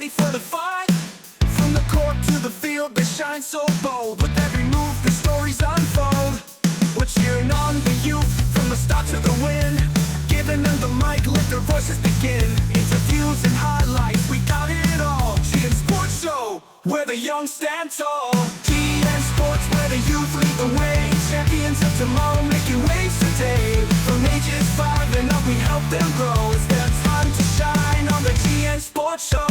ready for the fight. From the court to the field, they shine so bold. With every move, the stories unfold. We're cheering on the youth from the start to the win. Giving them the mic, let their voices begin. Interviews and highlights, we got it all. GN Sports Show, where the young stand tall. GN Sports, where the youth lead the way. Champions of tomorrow, making waves today. From ages 5 and up, we help them grow. It's their time to shine on the GN Sports Show.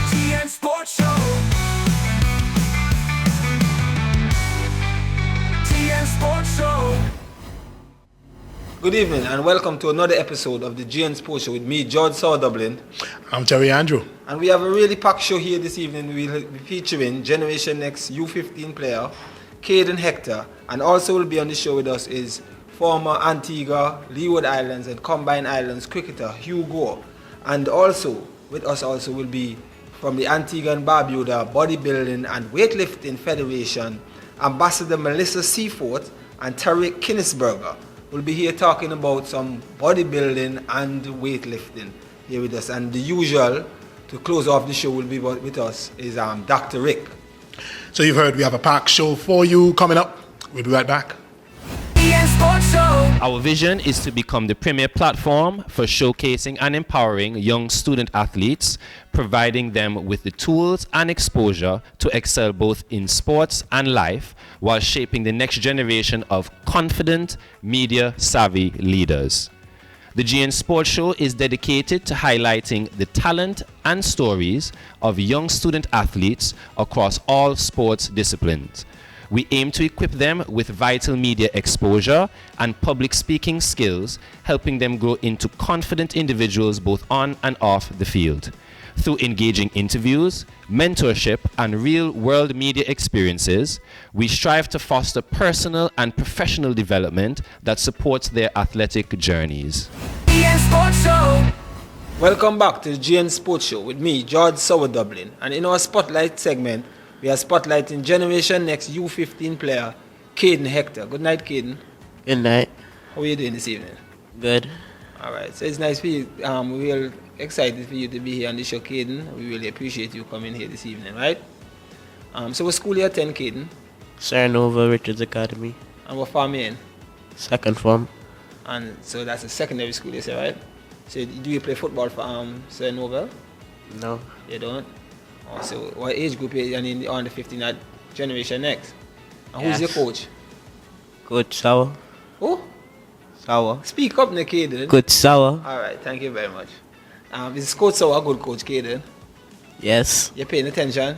GN Sports Show. GN Sports Show. Good evening and welcome to another episode of the GN Sports Show with me, George Dublin. I'm Terry Andrew. And we have a really packed show here this evening. We'll be featuring Generation Next U15 player, Kaedin Hector. And also will be on the show with us is former Antigua, Leeward Islands and Combined Islands cricketer, Hugh Gore. And also, with us also will be from the Antigua Barbuda Bodybuilding and Weightlifting Federation, Ambassador Melissa Seaforth and Tariq Kienesberger. We'll be here talking about some bodybuilding and weightlifting here with us. And the usual, to close off the show, will be with us is Dr. Rick. So you've heard we have a packed show for you coming up. We'll be right back. Our vision is to become the premier platform for showcasing and empowering young student athletes, providing them with the tools and exposure to excel both in sports and life, while shaping the next generation of confident, media-savvy leaders. The GN Sports Show is dedicated to highlighting the talent and stories of young student athletes across all sports disciplines. We aim to equip them with vital media exposure and public speaking skills, helping them grow into confident individuals both on and off the field. Through engaging interviews, mentorship, and real-world media experiences, we strive to foster personal and professional development that supports their athletic journeys. Welcome back to the GN Sports Show with me, George Dublin. And in our Spotlight segment, we are spotlighting Generation Next U15 player, Kaedin Hector. Good night, Kaedin. Good night. How are you doing this evening? Good. All right. So it's nice for you. We're excited for you to be here on the show, Kaedin. We really appreciate you coming here this evening, right? So what school you attend, Kaedin? Serenova Richards Academy. And what farm you in? Second form. And so that's a secondary school, you say, right? So do you play football for Serenova? No. You don't? Oh, so what age group are you in on the 15 at Generation Next? And who's your coach? Coach Sauer. Who? Sauer. Speak up, Kaedin. Coach Sauer. All right, thank you very much. Is Coach Sauer a good coach, Kaedin? Yes. You paying attention?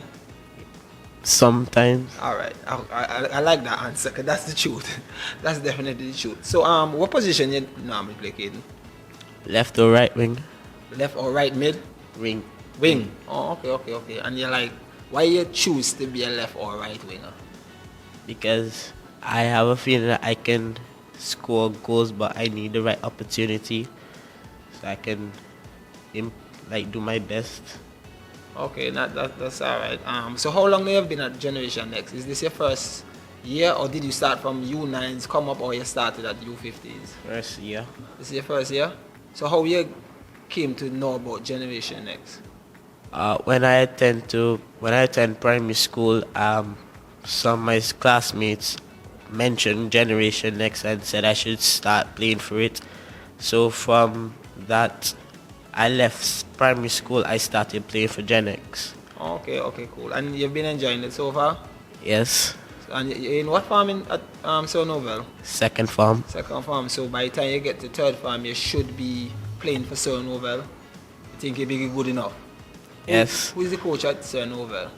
Sometimes. All right, I like that answer, because that's the truth. That's definitely the truth. So what position you normally play, Kaedin? Left or right wing? Left or right mid? Wing. Wing. Oh, okay. And you're like, why you choose to be a left or right winger? Because I have a feeling that I can score goals, but I need the right opportunity so I can do my best. Okay, that's all right. So how long have you been at Generation Next? Is this your first year, or did you start from U9s, come up, or you started at U15s? First year. This is your first year? So how you came to know about Generation Next? When I attend primary school, some of my classmates mentioned Generation Next and said I should start playing for it. So from that, I left primary school, I started playing for Gen X. Okay, cool. And you've been enjoying it so far? Yes. And you're in what farm at Serenova? Second farm. Second farm. So by the time you get to third farm, you should be playing for Serenova. You think you'll be good enough? Yes. Who is the coach at Serenova?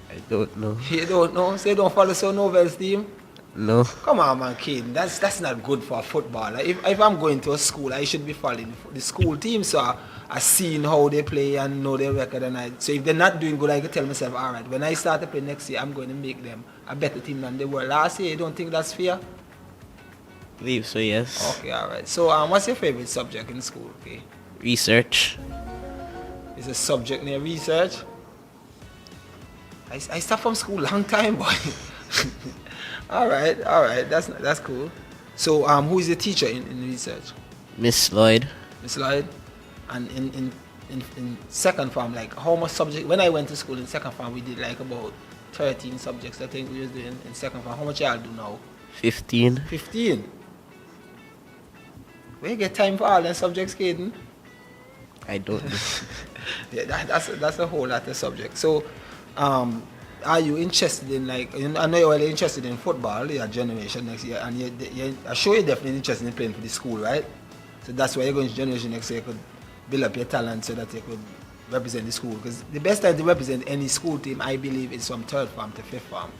I don't know. You don't know? So you don't follow Serenova's team? No. Come on, man, kid. That's not good for a footballer. If I'm going to a school, I should be following the school team, so I seen how they play and know their record. So if they're not doing good, I can tell myself, all right, when I start to play next year, I'm going to make them a better team than they were last year. You don't think that's fair? I believe so, yes. Okay, all right. So what's your favorite subject in school? Okay. Research. Is a subject near research? I stopped from school a long time, boy. all right. That's cool. So who is the teacher in research? Miss Lloyd. Miss Lloyd. And in second form, like how much subject, when I went to school in second form, we did like about 13 subjects, I think we was doing in second form. How much y'all do now? 15. 15? Where you get time for all them subjects, Kaedin? I don't know. Yeah, that's a whole lot of subjects. So, are you interested in, like, I know you're interested in football, your generation next year, and I'm sure you're definitely interested in playing for the school, right? So that's why you're going to generation next year, you could build up your talent so that you could represent the school. Because the best time to represent any school team, I believe, is from third form to fifth form.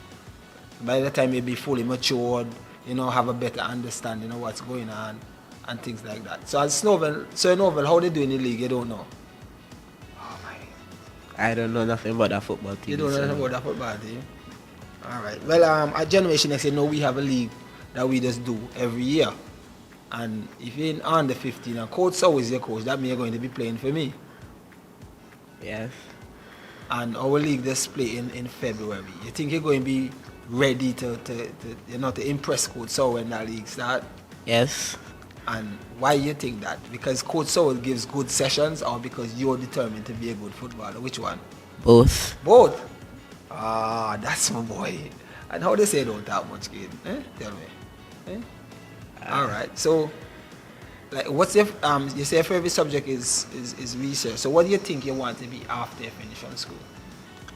By the time you'll be fully matured, have a better understanding of what's going on and things like that. So as Snowville, how they do in the league, you don't know? Oh my. I don't know nothing about that football team. You don't know nothing about that football team? Alright. Well, at Generation Next, we have a league that we just do every year. And if you're in under 15 and Coach Sow is your coach, that means you're going to be playing for me. Yes. And our league just play in February. You think you're going to be ready to impress Coach Sow when that league start? Yes. And why you think that? Because Coach Sow gives good sessions, or because you're determined to be a good footballer? Which one? Both. Both? Ah, that's my boy. And how they say don't talk much, kid? Tell me. All right. So, like, what's your you say your favorite subject is research. So, what do you think you want to be after you finish on school?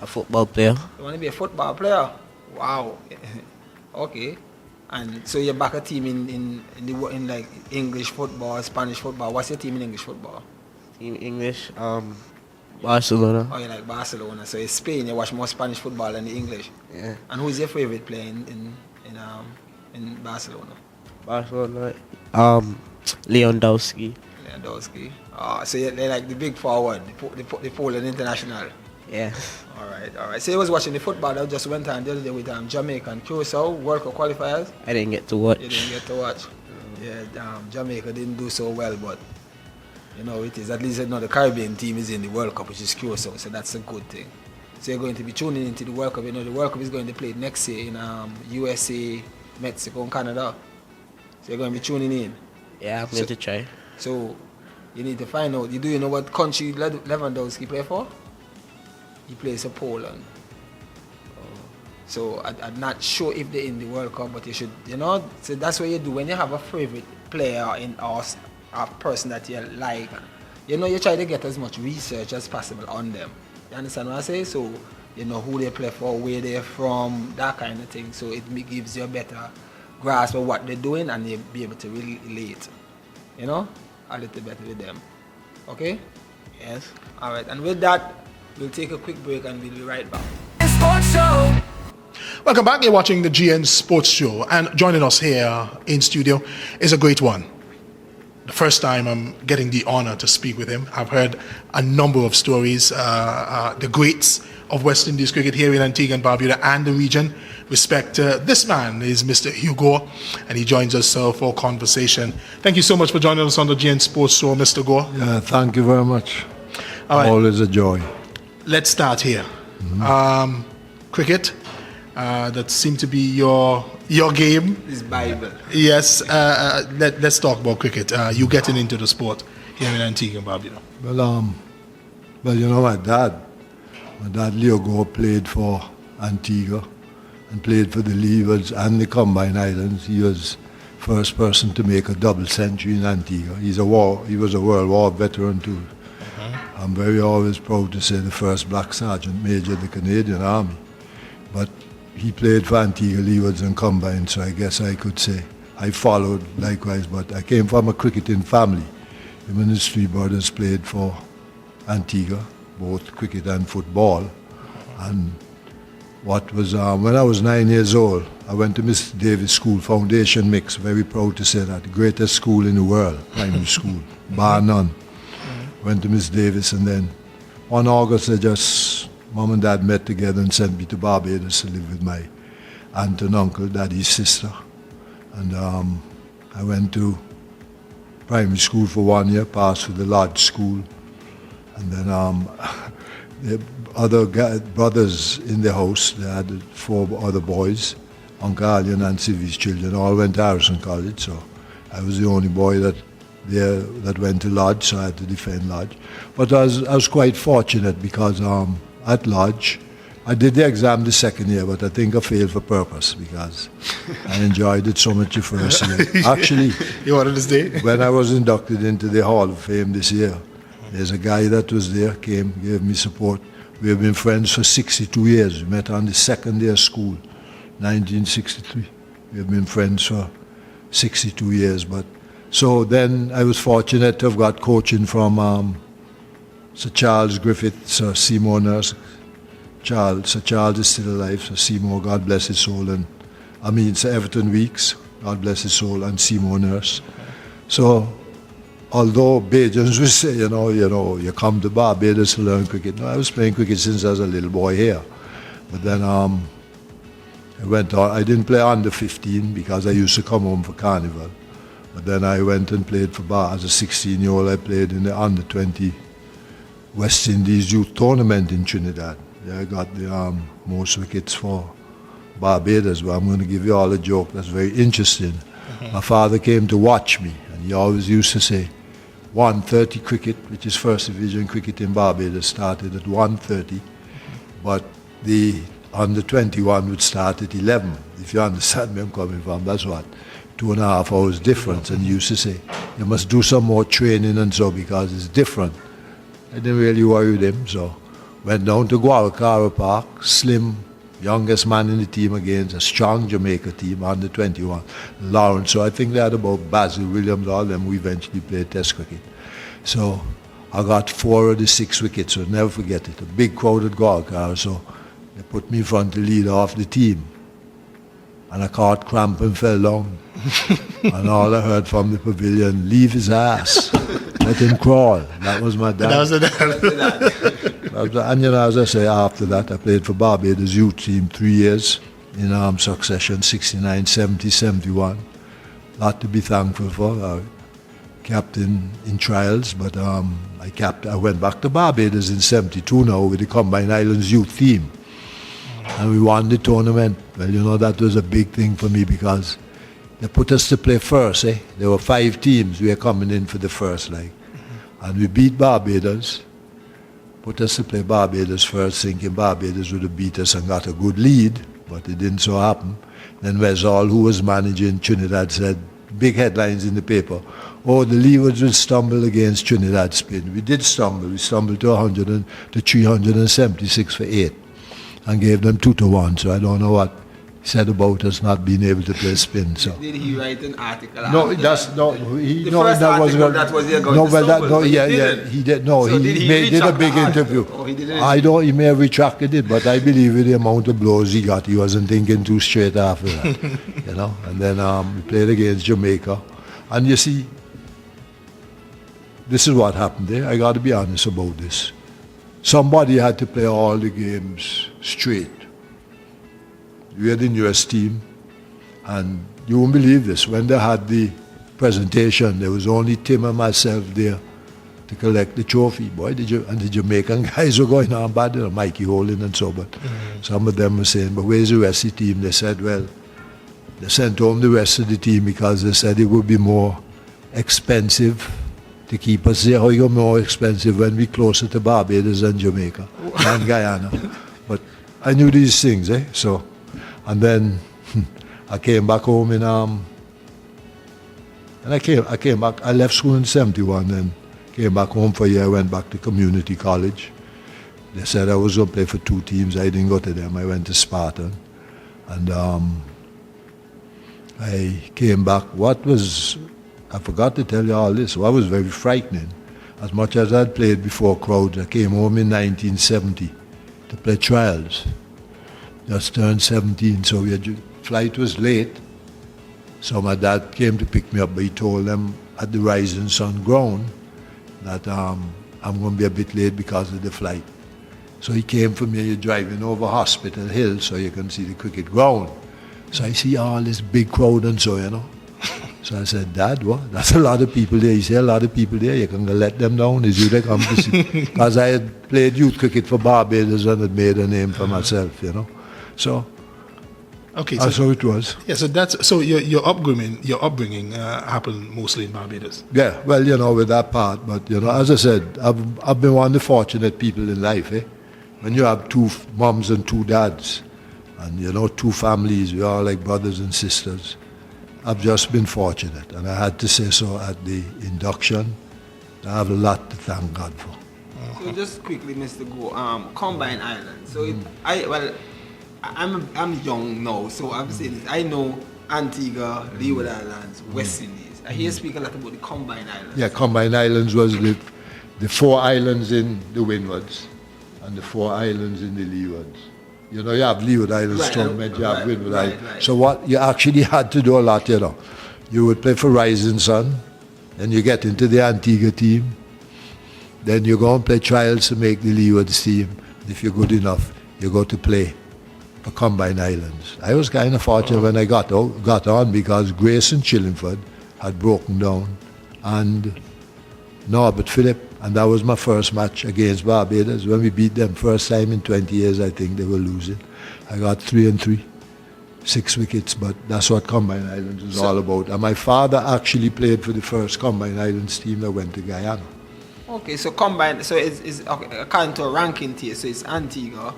A football player. You want to be a football player? Wow. Okay. And so you're back a team in like English football, Spanish football. What's your team in English football? Team English. Barcelona. Oh, you like Barcelona. So in Spain, you watch more Spanish football than the English. Yeah. And who's your favorite player in Barcelona? Barcelona. Lewandowski. Lewandowski. So they're like the big forward, the Poland international. Yeah. All right. So you was watching the football that just went on the other day with Jamaica and Curacao, World Cup qualifiers. I didn't get to watch. You didn't get to watch. Yeah, Jamaica didn't do so well, but it is at least the Caribbean team is in the World Cup, which is Curacao, so that's a good thing. So you're going to be tuning into the World Cup. The World Cup is going to play next year in USA, Mexico, and Canada. So you're going to be tuning in. Yeah, I'm going to try. So you need to find out. Do you know what country Lewandowski play for? He plays for Poland. So I'm not sure if they're in the World Cup, but you should, so that's what you do when you have a favorite player or a person that you like. You try to get as much research as possible on them. You understand what I say? So you know who they play for, where they're from, that kind of thing. So it gives you a better grasp of what they're doing, and you'll be able to relate, a little better with them. Okay? Yes. All right. And with that, we'll take a quick break and we'll be right back. Sports Show. Welcome back. You're watching the GN Sports Show, and joining us here in studio is a great one. The first time I'm getting the honor to speak with him. I've heard a number of stories, the greats of West Indies cricket here in Antigua and Barbuda and the region. Respect this man is Mr. Hugh Gore, and he joins us for conversation. Thank you so much for joining us on the GN Sports Show, Mr. Gore. Yeah, thank you very much. All right. Always a joy. Let's start here. Cricket, that seemed to be your game. This Bible. Yes, let's talk about cricket. You getting into the sport here in Antigua and Barbuda. Well, my dad Leo Gore played for Antigua and played for the Leewards and the Combine Islands. He was first person to make a double century in Antigua. He was a World War veteran too. I'm very always proud to say the first black sergeant major of the Canadian Army. But he played for Antigua, Leewards and Combine, so I guess I could say I followed likewise. But I came from a cricketing family. Him and his three brothers played for Antigua, both cricket and football. And what was when I was 9 years old, I went to Mr. Davis School, Foundation Mix, very proud to say that, the greatest school in the world, primary school, bar none. Went to Miss Davis, and then one August Mom and Dad met together and sent me to Barbados to live with my aunt and uncle, Daddy's sister. And I went to primary school for 1 year, passed through the Lodge School. And then the other brothers in the house, they had 4 other boys, Uncle Ali and Aunt Sylvie's children, all went to Harrison College, so I was the only boy that there that went to Lodge, so I had to defend Lodge. But I was quite fortunate because at Lodge, I did the exam the second year, but I think I failed for purpose because I enjoyed it so much the first year. Actually, You wanted to stay? when I was inducted into the Hall of Fame this year, there's a guy that was there, came, gave me support. We have been friends for 62 years. We met on the second day of school, 1963. We have been friends for 62 years. But so then I was fortunate to have got coaching from Sir Charles Griffith, Sir Seymour Nurse. Sir Charles is still alive, Sir Seymour, God bless his soul, and Sir Everton Weeks, God bless his soul, and Seymour Nurse. So, although Bajans will say, you come to Barbados to learn cricket. No, I was playing cricket since I was a little boy here. But then I went on. I didn't play under 15 because I used to come home for carnival. But then I went and played for as a 16-year-old. I played in the under 20 West Indies youth tournament in Trinidad. I got the most wickets for Barbados, but I'm going to give you all a joke that's very interesting. My father came to watch me, and he always used to say, 1:30 cricket, which is first division cricket in Barbados, started at 1:30, but the under 21 would start at 11. If you understand where I'm coming from, that's what, 2.5 hours difference. And he used to say, you must do some more training and so because it's different. I didn't really worry with him, so went down to Guadalcara Park, slim, youngest man in the team against a strong Jamaica team, under 21, Lawrence. So I think they had about Basil Williams, all them who eventually played Test cricket. So I got 4 of the 6 wickets, so I'll never forget it. A big crowd at Guadalcara, so they put me in front to lead off the team. And I caught cramp and fell down. And all I heard from the pavilion, leave his ass. Let him crawl. That was my dad. That was the And as I say, after that, I played for Barbados youth team 3 years in succession, 69, 70, 71. Lot to be thankful for. I captain in trials, but I went back to Barbados in 72 now with the Combined Islands youth team. And we won the tournament. Well, that was a big thing for me because they put us to play first. There were 5 teams. We were coming in for the first leg. And we beat Barbados. Put us to play Barbados first, thinking Barbados would have beat us and got a good lead, but it didn't so happen. Then Wesall, who was managing Trinidad, said, big headlines in the paper, oh, the Leewards will stumble against Trinidad spin. We did stumble. We stumbled to 376 for 8 and gave them 2-1. So I don't know what he said about us not being able to play spin. So. Did he write an article? No, that's no. He The no, first that was article that was there going no, to but that stumble, no, but he yeah, didn't. he did. No, So he did he did a retract big the article? interview. Or he didn't? I don't. He may have retracted it, but I believe with the amount of blows he got, he wasn't thinking too straight after that. And then we played against Jamaica, and you see, this is what happened there. I got to be honest about this. Somebody had to play all the games straight. We had the newest team, and you won't believe this. When they had the presentation, there was only Tim and myself there to collect the trophy. Boy, and the Jamaican guys were going on bad, Mikey Holden and so, but some of them were saying, but where's the rest of the team? They said, well, they sent home the rest of the team because they said it would be more expensive to keep us there. How you more expensive when we closer to Barbados and Jamaica and Guyana. But I knew these things, so. And then I came back home and I came back. I left school in 71 and came back home for a year. I went back to community college. They said I was going to play for 2 teams. I didn't go to them. I went to Spartan. And I came back. I forgot to tell you all this. What was very frightening. As much as I'd played before crowds, I came home in 1970 to play trials. Just turned 17, so flight was late. So my dad came to pick me up, but he told them at the Rising Sun ground that I'm going to be a bit late because of the flight. So he came for me, driving over Hospital Hill so you can see the cricket ground. So I see all this big crowd and so, So I said, Dad, what? That's a lot of people there. He said, a lot of people there, you can let them down. It's you that come to see. Because I had played youth cricket for Barbados and had made a name for myself, So Okay, That's so how it was. yeah, so that's so your upbringing happened mostly in Barbados. Yeah, well, with that part, but as I said, I've been one of the fortunate people in life, eh? When you have two moms and two dads, and two families, we are like brothers and sisters. I've just been fortunate, and I had to say so at the induction. I have a lot to thank God for. So just quickly, Mr. Gore, Combine Island. So I'm young now, so I'm saying this. I know Antigua, Leeward Islands, West Indies. I hear you speak a lot about the Combine Islands. Yeah, Combine Islands was the 4 islands in the Windwards and the 4 islands in the Leewards. You have Leeward Islands, Right, Stonebridge, you have right, Windward right, Islands. right. So what you actually had to do a lot, you would play for Rising Sun, then you get into the Antigua team, then you go and play trials to make the Leewards team. If you're good enough, you go to play for Combine Islands. I was kind of fortunate when I got on because Grace and Chillingford had broken down, and Norbert Phillip, and that was my first match against Barbados. When we beat them, first time in 20 years, I think they were losing. I got 3-3, 6 wickets, but that's what Combine Islands is all about. And my father actually played for the first Combine Islands team that went to Guyana. Okay, so Combine, so it's according to a ranking tier, so it's Antigua,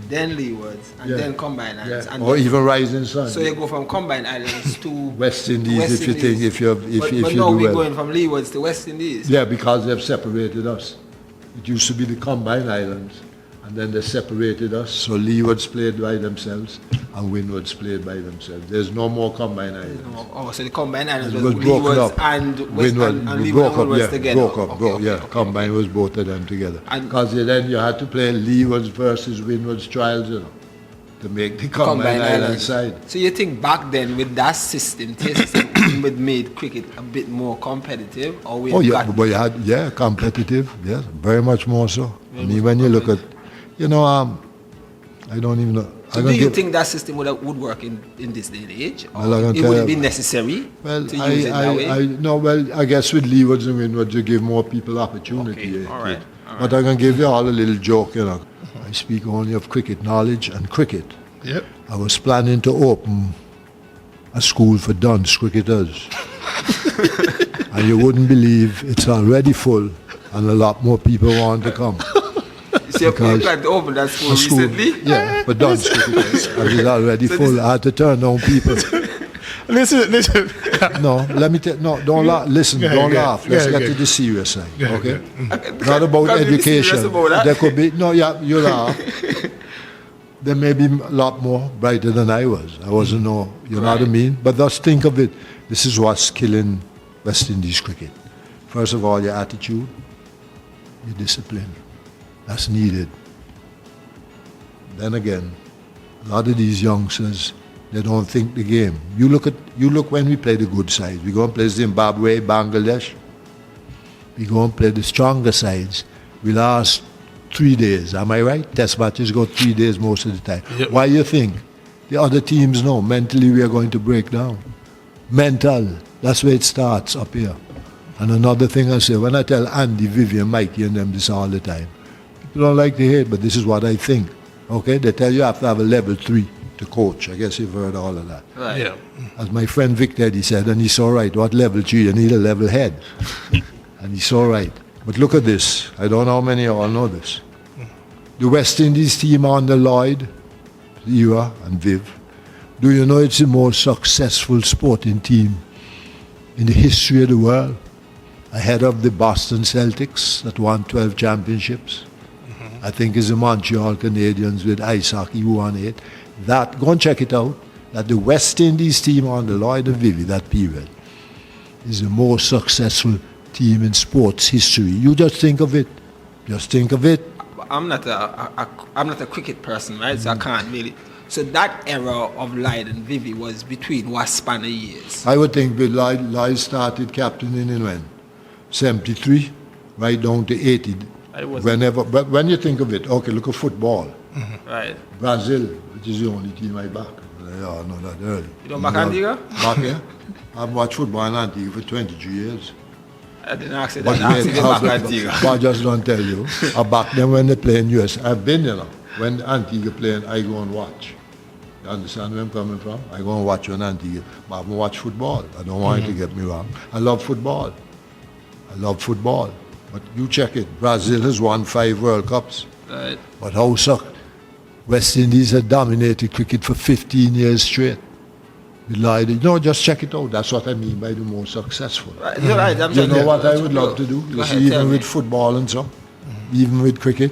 then Leewards, and then Combine Islands. Yeah. And Or then, even Rising Sun. so you go from Combine Islands to West Indies, if you think, if you but do now we're well. going from Leewards to West Indies. Yeah, because they've separated us. It used to be the Combine Islands, and then they separated us. So Leewards played by themselves, and Windwards played by themselves. There's no more Combine Islands. Oh, so the Combine Islands It was was broken Leewards up. and West Windward and Leeward broke and up, Windwards yeah, together. broke up, Okay. Combine was both of them together. And- Because then you had to play Leewards versus Windwards trials, to make the Combine Island side. So you think back then with that system, would made cricket a bit more competitive, or we Oh yeah, got but you had competitive, yes, very much more so. I mean, when you look at, I don't even know. So do you think that system would work in this day and age? Or Well, I can it tell wouldn't you- be necessary Well, to use it that way? I guess with Leewards and Windwards you give more people opportunity. Okay, all right, But I can give you all a little joke, I speak only of cricket knowledge and cricket. Yep. I was planning to open a school for dunce cricketers. And you wouldn't believe it's already full and a lot more people want to come. So you because plan to open that school A school, recently? yeah, for dunce cricketers. And it's already full. I had to turn down people. Listen. No, let me tell. No, don't laugh. Listen, Go ahead, don't go laugh. ahead, Let's go get ahead. to the serious side, Go ahead, okay? go Not about Can't be serious education. about that. There could be you laugh. There may be a lot more brighter than I was. I wasn't know what I mean? But just think of it. This is what's killing West Indies cricket. First of all, your attitude, your discipline. That's needed. Then again, a lot of these youngsters, they don't think the game. You look when we play the good sides. We go and play Zimbabwe, Bangladesh. We go and play the stronger sides. We last 3 days. Am I right? Test matches go 3 days most of the time. Yep. Why you think? The other teams know mentally we are going to break down. Mental. That's where it starts up here. And another thing I say, when I tell Andy, Vivian, Mikey and them this all the time, people don't like to hear it, but this is what I think. Okay? They tell you have to have a level 3 to coach. I guess you've heard all of that. Right. Yeah. As my friend Victor, he said, and he's so right, what level 3? You need a level head. And he's so right. But look at this. I don't know how many of you all know this. The West Indies team under Lloyd, Eva and Viv, do you know it's the most successful sporting team in the history of the world? Ahead of the Boston Celtics that won 12 championships. I think it's the Montreal Canadiens with ice hockey who won 8. That, go and check it out, that the West Indies team under Lloyd and Vivi, that period, is the most successful team in sports history. You just think of it. Just think of it. I'm not a cricket person, right? So I can't really. So that era of Lloyd and Vivi was between what span of years? I would think that Lloyd started captaining in when? 73, right down to 80. Whenever, but when you think of it, okay, look at football. Right. Brazil, which is the only team I back. Yeah, I know that early. You don't back Antigua? Back here. I've watched football in Antigua for 23 years. I didn't ask you But that. I asked you to back Antigua. I just don't tell you. I back them when they play in US. I've been there now. When Antigua playing, I go and watch. You understand where I'm coming from? I go and watch on Antigua, but I haven't watched football. I don't want you to get me wrong. I love football. But you check it. Brazil has won 5 World Cups. Right. But how so? West Indies had dominated cricket for 15 years straight. No, just check it out. That's what I mean by the most successful. Right. You're right. You know what I would love to do? You see, even with football and so, even with cricket,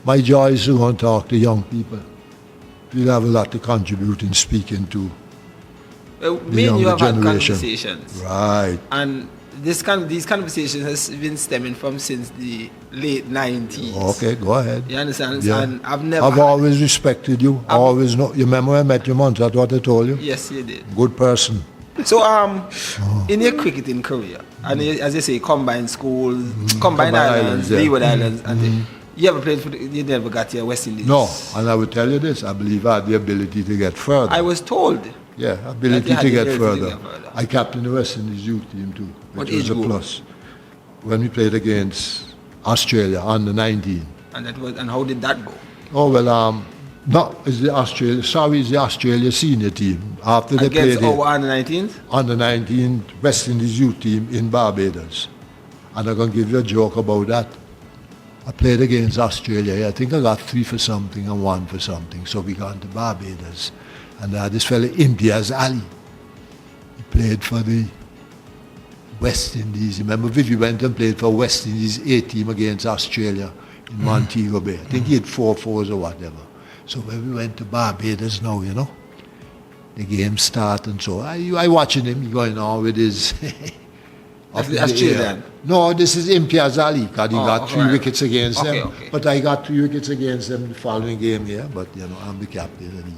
my joy is to go and talk to young people. We'll have a lot to contribute in speaking to Me and you have had generation. conversations. Right. And these conversations has been stemming from since the late 90s. Okay, go ahead. You understand? Yeah. And I've always respected you. Always know. You remember when I met you once? That's what I told you. Yes, you did. Good person. So, in your cricketing career, and as you say, combined schools, combined islands, yeah. Leeward Islands, and you ever played for? You never got your West Indies. No, and I will tell you this. I believe I had the ability to get further. I was told. Yeah, ability That to you had get the ability to further. get further. I captained the West Indies youth team too, What which was age a group? plus. When we played against Australia under 19. And how did that go? Oh well, it's the Australia senior team. After they Against played our under 19s. under 19 West Indies youth team in Barbados. And I'm gonna give you a joke about that. I played against Australia. I think I got 3 for something and 1 for something. So we got to Barbados. And this fella, Imtiaz Ali, he played for the West Indies. Remember, Vivi went and played for West Indies A team against Australia in Montego Bay. I think he had 4 fours or whatever. So when we went to Barbados now, you know, the game started and so I watching him going on with his... That's the Australian? No, this is Imtiaz Ali, because he got 3 right. wickets against them. Okay. But I got 3 wickets against them the following game here. But, you know, I'm the captain and he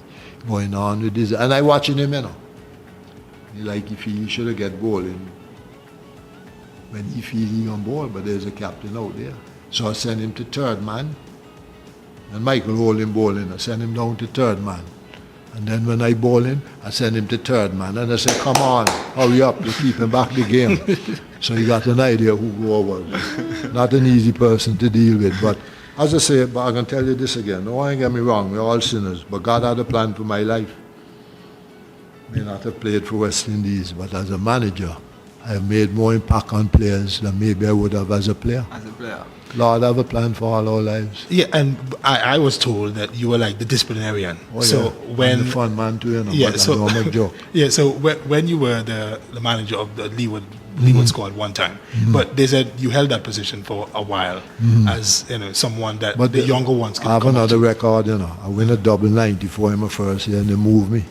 going on with this. And I watching him, you know. If he should have get bowling when he feel he on board, but there's a captain out there. So I send him to 3rd man. And Michael hold him bowling. I send him down to 3rd man. And then when I bowl him, I send him to 3rd man. And I say, come on, hurry up, you keep him back the game. So he got an idea who Gore was. Not an easy person to deal with. But as I say, but I can tell you this again. Don't get me wrong, we're all sinners. But God had a plan for my life. May not have played for West Indies, but as a manager, I have made more impact on players than maybe I would have as a player. As a player. Lord, I have a plan for all our lives. Yeah, and I was told that you were like the disciplinarian. Oh, so yeah. when I'm the fun man too, you know, yeah, but so I don't make joke. yeah, so when you were the manager of the Leeward squad one time, but they said you held that position for a while as someone that But the younger ones can I have come up another to. record, you know. I win a double 94 in my first year and they moved me.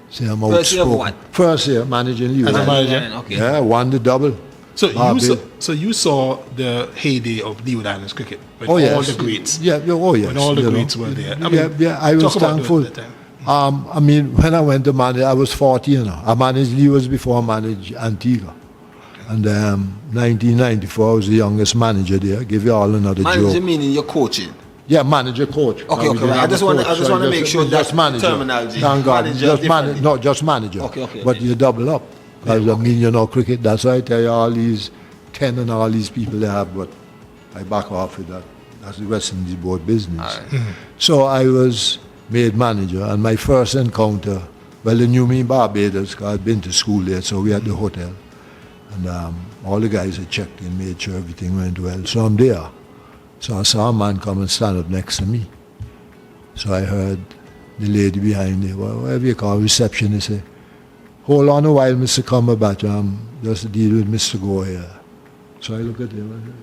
See, I'm First year of outspoken. what? First year managing Leeward. As a manager? Okay. Yeah, won the double. So Barbados. you saw the heyday of Leeward Islands cricket when Oh, yes. all the greats. Yeah, oh yes. When all the you know. greats were there. I was talk about thankful. that time. I mean, when I went to manage, I was 40, you know. I managed Leewards before I managed Antigua. And 1994, I was the youngest manager there. Give you all another Manager joke. meaning you're coaching. Yeah, manager, coach. Okay, We didn't right. I have just a wanna- coach, I just so wanna make sure just that manager. terminology. Thank God. Manager Just differently. no, just manager. Okay. But you double up. Because I mean, you know, cricket, that's why I tell you all these 10 and all these people they have, but I back off with that. That's the West Indies board business. So I was made manager, and my first encounter, well, they knew me in Barbados, because I'd been to school there, so we had the hotel. And all the guys had checked in, made sure everything went well. So I'm there. So I saw a man come and stand up next to me. So I heard the lady behind me, whatever you call receptionist, say, hold on a while, Mr. Cumberbatch, just deal with Mr. Gore here. So I look at him and say,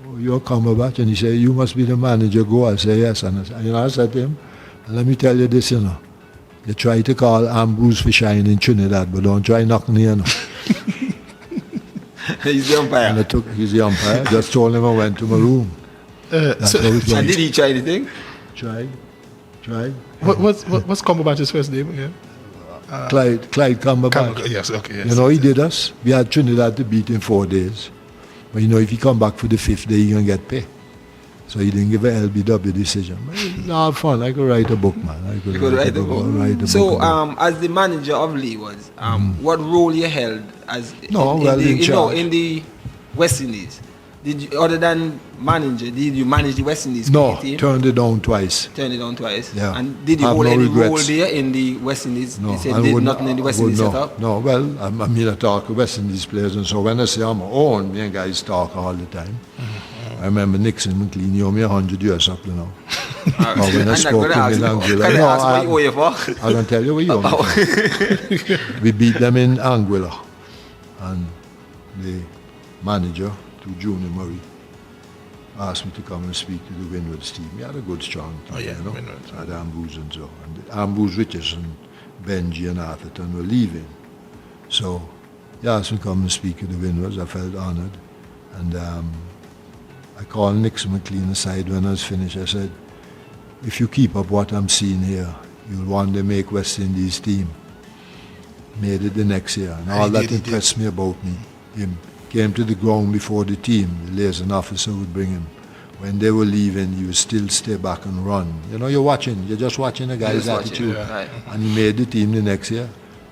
oh, you're Cumberbatch? And he said, you must be the manager, Gore. I say, yes. And I said to him, and let me tell you this, you know, you try to call Ambrose for shine in Trinidad, but don't try knocking here, you know. He's the umpire. And he's the umpire. Just told him I went to my room. That's how it And went. did he try anything? Try. What's Cumberbatch's first name again? Clyde Cumberbatch. Yes, okay. Yes. You know, he did us. We had Trinidad to beat in 4 days. But you know, if he come back for the 5th day, he can get pay. So he didn't give a LBW decision. But it's not fun. I could write a book, man. You could write a book. So, as the manager of Leewards, what role you held as No, well, in charge. in the West Indies? Did you, other than manager, did you manage the West Indies No, cricket team? turned it down twice. Turned it down twice. Yeah. And did you Have hold no any role regrets. there in the West Indies? No, You said I did wouldn't- nothing in the West I would Indies not. setup? No, well, I mean, I talk to West Indies players, and so when I say I'm on, me and guys talk all the time. I remember Nixon McLean, you owe me 100 years up, you know. Or when I spoke to him in Anguilla. Can I No, ask what you owe you for? I can tell you what you owe me for. We beat them in Anguilla, and the manager, to Junior Murray, asked me to come and speak to the Windwards team. We had a good, strong team, you know. Windwards. Had Ambrose and so. And Ambrose, Richardson, Benji and Atherton were leaving. So he asked me to come and speak to the Windwards. I felt honoured. And I called Nixon McLean aside when I was finished. I said, if you keep up what I'm seeing here, you'll one day make West Indies team. Made it the next year. And all that impressed me about me. Him came to the ground before the team. The liaison officer would bring him. When they were leaving, he would still stay back and run. You know, you're just watching the guy's attitude. Right. And he made the team the next year.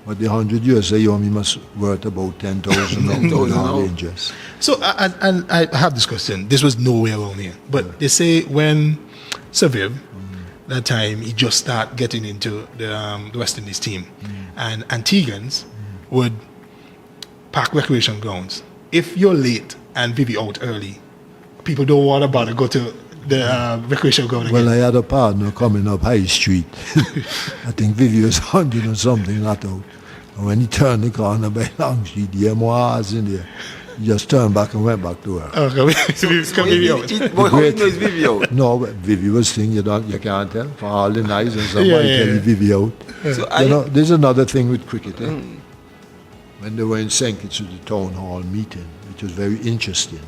But the 100 years, he must worth about 10,000 Rangers. So, and I have this question. This was nowhere around here. But they say when Saviv, that time, he just started getting into the West Indies team. And Antiguans would pack recreation grounds. If you're late and Vivi out early, people don't want about to go to the recreation ground again. Well, I had a partner coming up High Street. I think Vivi was 100 or something, not out. And when he turned the corner by Long Street, he had more hours in there. He just turned back and went back to work. Okay, come Vivi out. But how you know it's Vivi out? No, but Vivi was thinking you can't tell. For all the nights and somebody tell you Vivi out. So You know, there's another thing with cricket. When they were in St. Kitts with the town hall meeting, which was very interesting.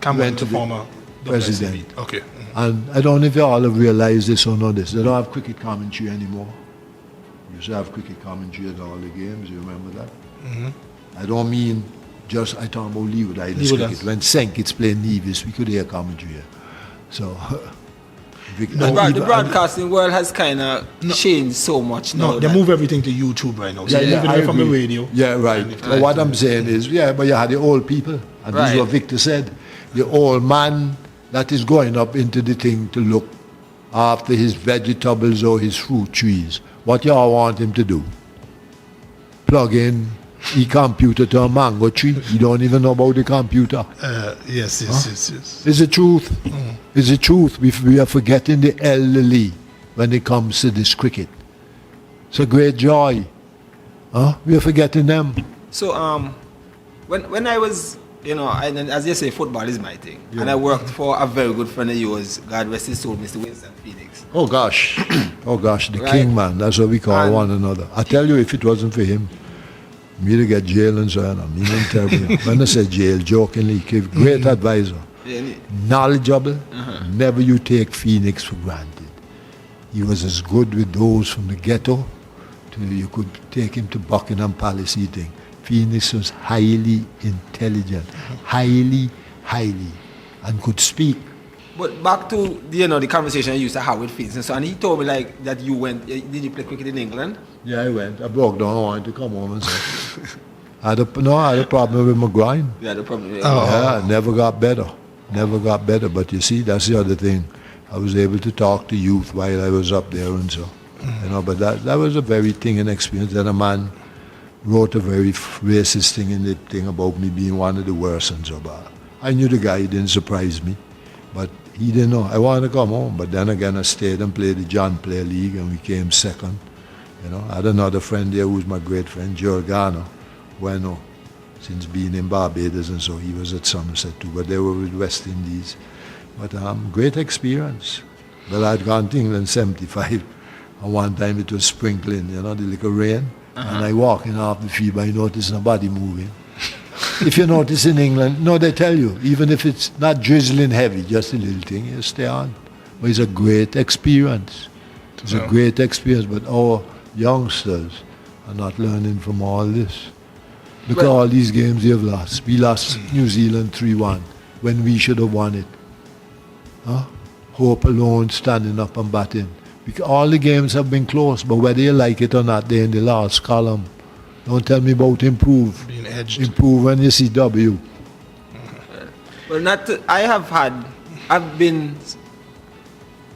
Cameron, went to the the former president. WSCB. Okay. And I don't know if you all have realized this or not this. They don't have cricket commentary anymore. You used to have cricket commentary at all the games, you remember that? I don't mean just, I talk about Leeward Islands Leeward cricket. When St. Kitts played Nevis, we could hear commentary. So, The broadcasting world has kind of changed so much now. No, they move everything to YouTube right now. So Yeah, they're moving I away from the agree. radio. Yeah, right. But what I'm saying is, but you had the old people, and this is what Right. Victor said. The old man that is going up into the thing to look after his vegetables or his fruit trees. What y'all want him to do? Plug in the computer to a mango tree? You don't even know about the computer. Yes. It's the truth. It's the truth. We are forgetting the elderly when it comes to this cricket. It's a great joy. We are forgetting them. So when I was, you know, as you say, football is my thing, and I worked for a very good friend of yours, God rest his soul, Mr. Winston Phoenix. Oh gosh, the Right. king man. That's what we call And one another. I tell you, if it wasn't for him, me to get jail and so on. I mean, I'm terrible. When I say jail, jokingly, give great advisor, knowledgeable. Never you take Phoenix for granted. He was as good with those from the ghetto to you could take him to Buckingham Palace eating. Phoenix was highly intelligent, highly, and could speak. But back to the conversation I used to have with Phoenix and so, and he told me like that you went. Did you play cricket in England? Yeah, I went. I broke down. I wanted to come home and say. I had a problem with my groin. Yeah, the problem. Yeah, never got better. But you see, that's the other thing. I was able to talk to youth while I was up there and so. But that was a very thing and experience. Then a man wrote a very racist thing in the thing about me being one of the worst and so. But I knew the guy, he didn't surprise me. But he didn't know. I wanted to come home. But then again, I stayed and played the John Player League and we came second. I had another friend there who's my great friend, Giorgano Bueno, since being in Barbados and so. He was at Somerset too, but they were with West Indies. But great experience. Well, I'd gone to England 75. And one time it was sprinkling, the little rain. And I walking off the field, but I noticed nobody moving. If you notice in England, they tell you, even if it's not drizzling heavy, just a little thing, you stay on. But it's a great experience. It's a great experience, but our youngsters are not learning from all this. Look at all these games we have lost. We lost New Zealand 3-1 when we should have won it. Hope alone standing up and batting. Because all the games have been close, but whether you like it or not, they're in the last column. Don't tell me about improve. Being edged. Improve when you see W. Well, I've been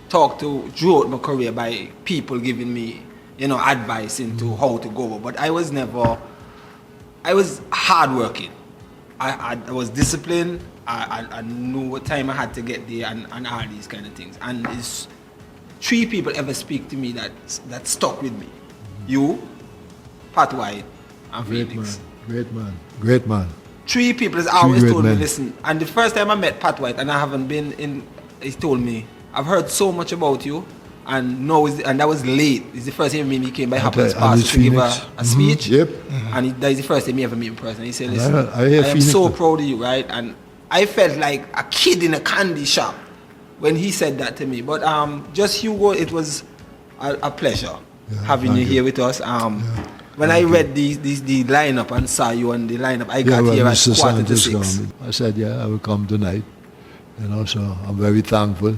talked to throughout my career by people giving me, advice into how to go. But I was hardworking. I was disciplined. I knew what time I had to get there and all these kind of things. And it's 3 people ever speak to me that stuck with me. You, Pat White, and Felix. Great man. 3 people has always great told me, men. listen, and the first time I met Pat White and I haven't been in, he told me, I've heard so much about you, and that was late. It's the first time he came by Happens Pass to give a speech. Yep. And that is the first time he ever met in person. He said, listen, I hear I am Phoenix so now. proud of you, right? And I felt like a kid in a candy shop when he said that to me. But just Hugo, it was a pleasure having you thank here with us. When I read the lineup and saw you on the lineup, I got here at Mr. 5:45. I said, I will come tonight. So I'm very thankful.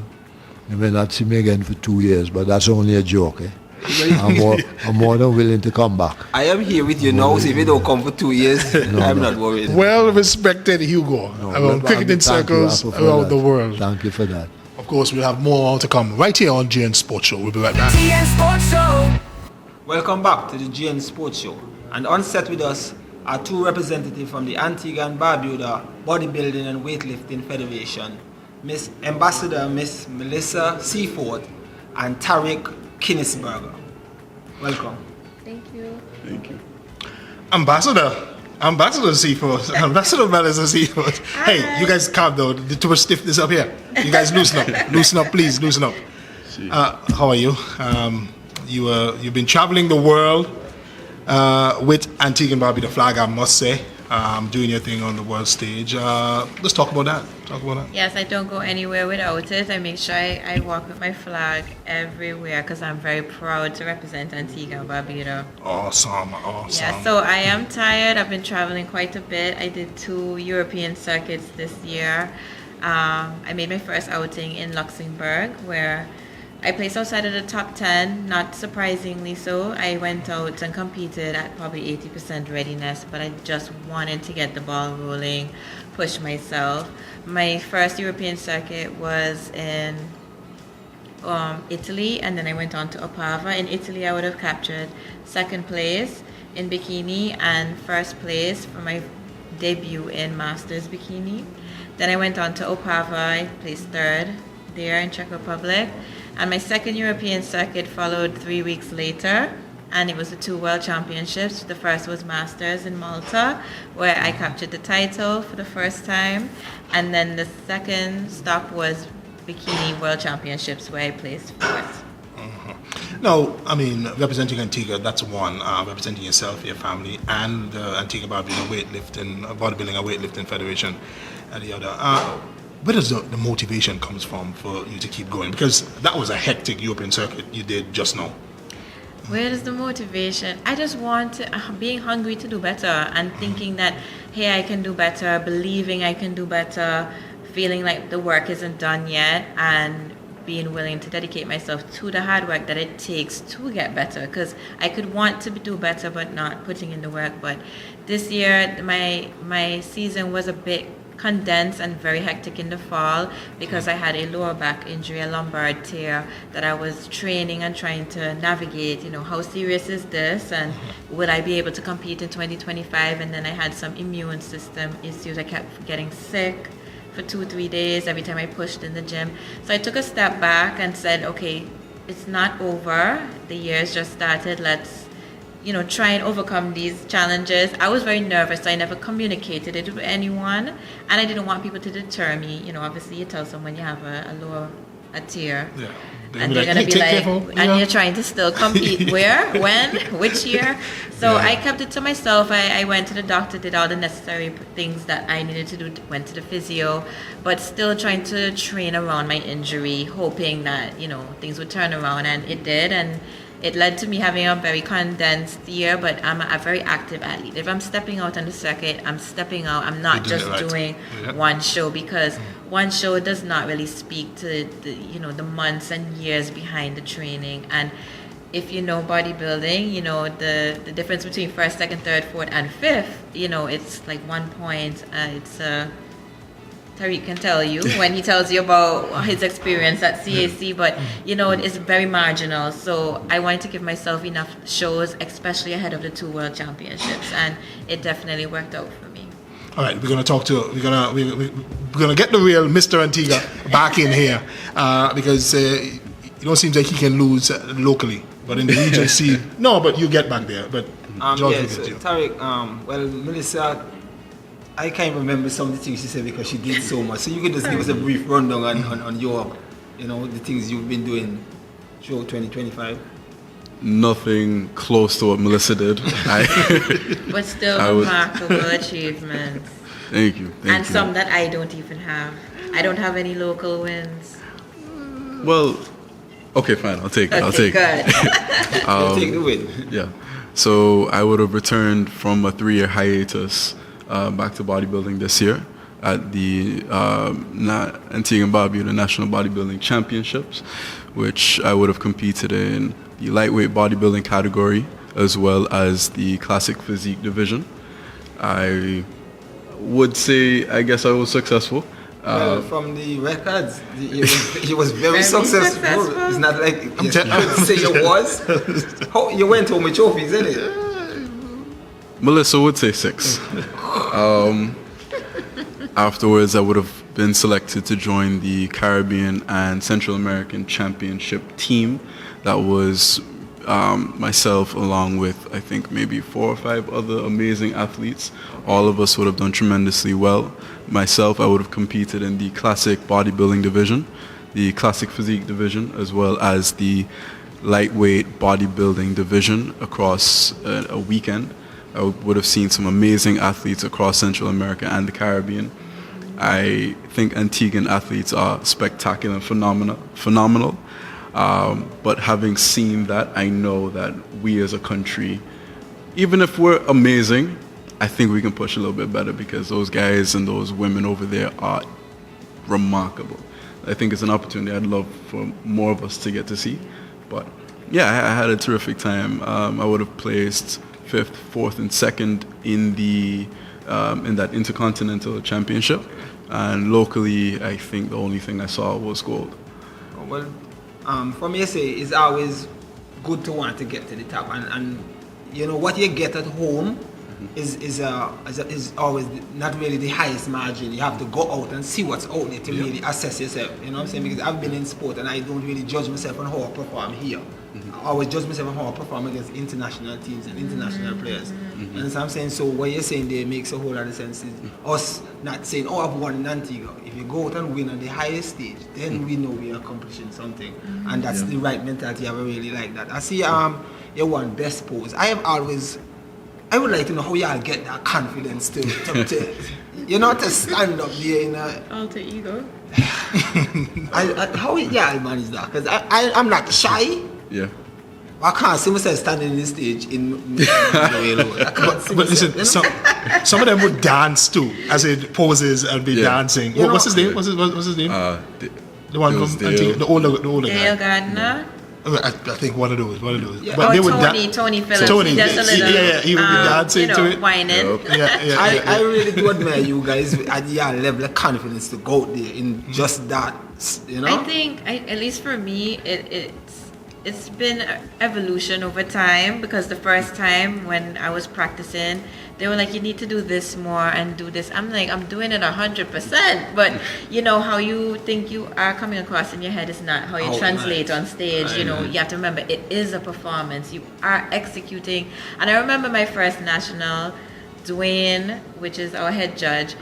You may not see me again for 2 years, but that's only a joke. I'm more than willing to come back. I am here with you now, so if you don't come for 2 years, I'm not worried. Well respected Hugo around cricketing circles around the world. Thank you for that. Of course, we'll have more to come right here on GN Sports Show. We'll be right back. GN Sports Show. Welcome back to the GN Sports Show. And on set with us are 2 representatives from the Antigua and Barbuda Bodybuilding and Weightlifting Federation, Miss Melissa Seaforth and Tariq Kienesberger. Welcome. Thank you. Ambassador Seaforth. Ambassador Melissa Seaforth. Hey, you guys calm down. Too much stiffness up here. You guys loosen up. Loosen up, please. Loosen up. How are you? You've been traveling the world with Antigua and Barbuda flag, I must say, doing your thing on the world stage. Let's talk about that. Yes, I don't go anywhere without it. I make sure I walk with my flag everywhere because I'm very proud to represent Antigua and Barbuda. Awesome. Yeah, so I am tired. I've been traveling quite a bit. I did 2 European circuits this year. I made my first outing in Luxembourg, where I placed outside of the top 10, not surprisingly so. I went out and competed at probably 80% readiness, but I just wanted to get the ball rolling, push myself. My first European circuit was in Italy, and then I went on to Opava. In Italy, I would have captured 2nd place in bikini and 1st place for my debut in Masters bikini. Then I went on to Opava. I placed 3rd there in Czech Republic. And my 2nd European circuit followed 3 weeks later, and it was the 2 World Championships. The first was Masters in Malta, where I captured the title for the first time, and then the 2nd stop was Bikini World Championships, where I placed 4th. Now, I mean, representing Antigua, that's one. Representing yourself, your family, and Antigua Barbuda Bodybuilding and Weightlifting Federation, and the other. Where does the motivation comes from for you to keep going? Because that was a hectic European circuit you did just now. Where is the motivation? I just want to, being hungry to do better and thinking that, hey, I can do better, believing I can do better, feeling like the work isn't done yet, and being willing to dedicate myself to the hard work that it takes to get better. Because I could want to do better but not putting in the work. But this year, my season was a bit condensed and very hectic in the fall because I had a lower back injury, a lumbar tear that I was training and trying to navigate, how serious is this and will I be able to compete in 2025? And then I had some immune system issues. I kept getting sick for 2-3 days every time I pushed in the gym. So I took a step back and said, okay, it's not over. The year's just started. Let's try and overcome these challenges. I was very nervous, so I never communicated it with anyone, and I didn't want people to deter me. Obviously you tell someone you have a tear, Yeah. and they're gonna be like, and you're trying to still compete. Where, when, which year? So I kept it to myself. I went to the doctor, did all the necessary things that I needed to do, went to the physio, but still trying to train around my injury, hoping that things would turn around, and it did. And it led to me having a very condensed year, but I'm a very active athlete. If I'm stepping out on the circuit, I'm stepping out. I'm not just doing one show, because one show does not really speak to the months and years behind the training. And if you know bodybuilding, the difference between 1st, 2nd, 3rd, 4th, and 5th, it's like 1 point. Tariq can tell you when he tells you about his experience at CAC, but it's very marginal. So I wanted to give myself enough shows, especially ahead of the 2 World Championships, and it definitely worked out for me. All right, we're gonna get the real Mr. Antigua back in here because it don't seem like he can lose locally, but in the region, but you get back there. But George will get you. Tariq, well, Melissa, I can't remember some of the things she said because she did so much. So you could just give us a brief rundown on your, the things you've been doing through 2025. Nothing close to what Melissa did. But still remarkable achievements. Thank you. And some that I don't even have. I don't have any local wins. Well, okay, fine. I'll take it. I'll take it. You'll take the win. Yeah. So I would have returned from a 3-year hiatus back to bodybuilding this year at the Antigua Barbuda National Bodybuilding Championships, which I would have competed in the lightweight bodybuilding category as well as the classic physique division. I would say, I guess I was successful. Well, from the records, he was very successful. It's not like I would say you was. You went home with trophies, isn't it? Melissa would say 6. Afterwards, I would have been selected to join the Caribbean and Central American Championship team. That was myself along with, I think, maybe 4 or 5 other amazing athletes. All of us would have done tremendously well. Myself, I would have competed in the classic bodybuilding division, the classic physique division, as well as the lightweight bodybuilding division across a weekend. I would have seen some amazing athletes across Central America and the Caribbean. I think Antiguan athletes are spectacular and phenomenal. But having seen that, I know that we as a country, even if we're amazing, I think we can push a little bit better because those guys and those women over there are remarkable. I think it's an opportunity I'd love for more of us to get to see. But yeah, I had a terrific time. I would have placed 5th, 4th, and 2nd in that Intercontinental Championship. And locally, I think the only thing I saw was gold. Well, for me, I say it's always good to want to get to the top, and what you get at home is always not really the highest margin. You have to go out and see what's out there to really assess yourself. You know what I'm saying? Because I've been in sport and I don't really judge myself on how I perform here. I always judge myself on how I perform against international teams and international players. And so I'm saying, so what you're saying there makes a whole lot of sense. Is us not saying, I've won in Antigua. If you go out and win on the highest stage, then we know we're accomplishing something. And that's the right mentality. I really like that. I see you won best pose. I would like to know how y'all get that confidence to stand up there in a alter ego. How y'all manage that? Because I'm not shy. Yeah. I can't see myself standing in the stage in I can't see But myself, listen, some of them would dance too, as it poses and be dancing. What's his name? What's his name? The one from Antigua, the older Dale guy. Gardner. I think one of those. Yeah. But they would Tony Phillips. Tony, he does a little, he would be dancing to it. whining. I really do admire you guys at your level of confidence to go out there in just that. I think, at least for me, it's been evolution over time, because the first time when I was practicing, they were like, you need to do this more and do this. I'm like, I'm doing it 100%, but how you think you are coming across in your head is not how you translate on stage. You have to remember, it is a performance. You are executing. And I remember my first national, Dwayne, which is our head judge,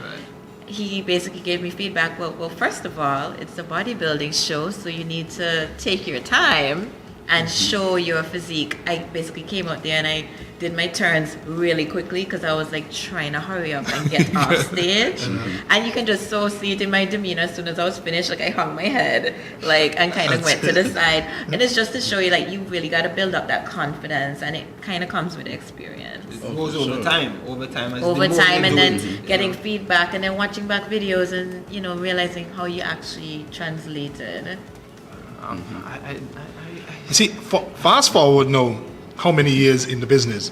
he basically gave me feedback. Well, first of all, it's a bodybuilding show, so you need to take your time and show your physique. I basically came out there and I did my turns really quickly because I was like trying to hurry up and get off stage. And you can just so see it in my demeanor. As soon as I was finished, like I hung my head, and kind of went to the side. And it's just to show you, you really got to build up that confidence, and it kind of comes with experience. It goes over time, and then getting feedback, and then watching back videos, and realizing how you actually translated. You see, fast forward now, how many years in the business?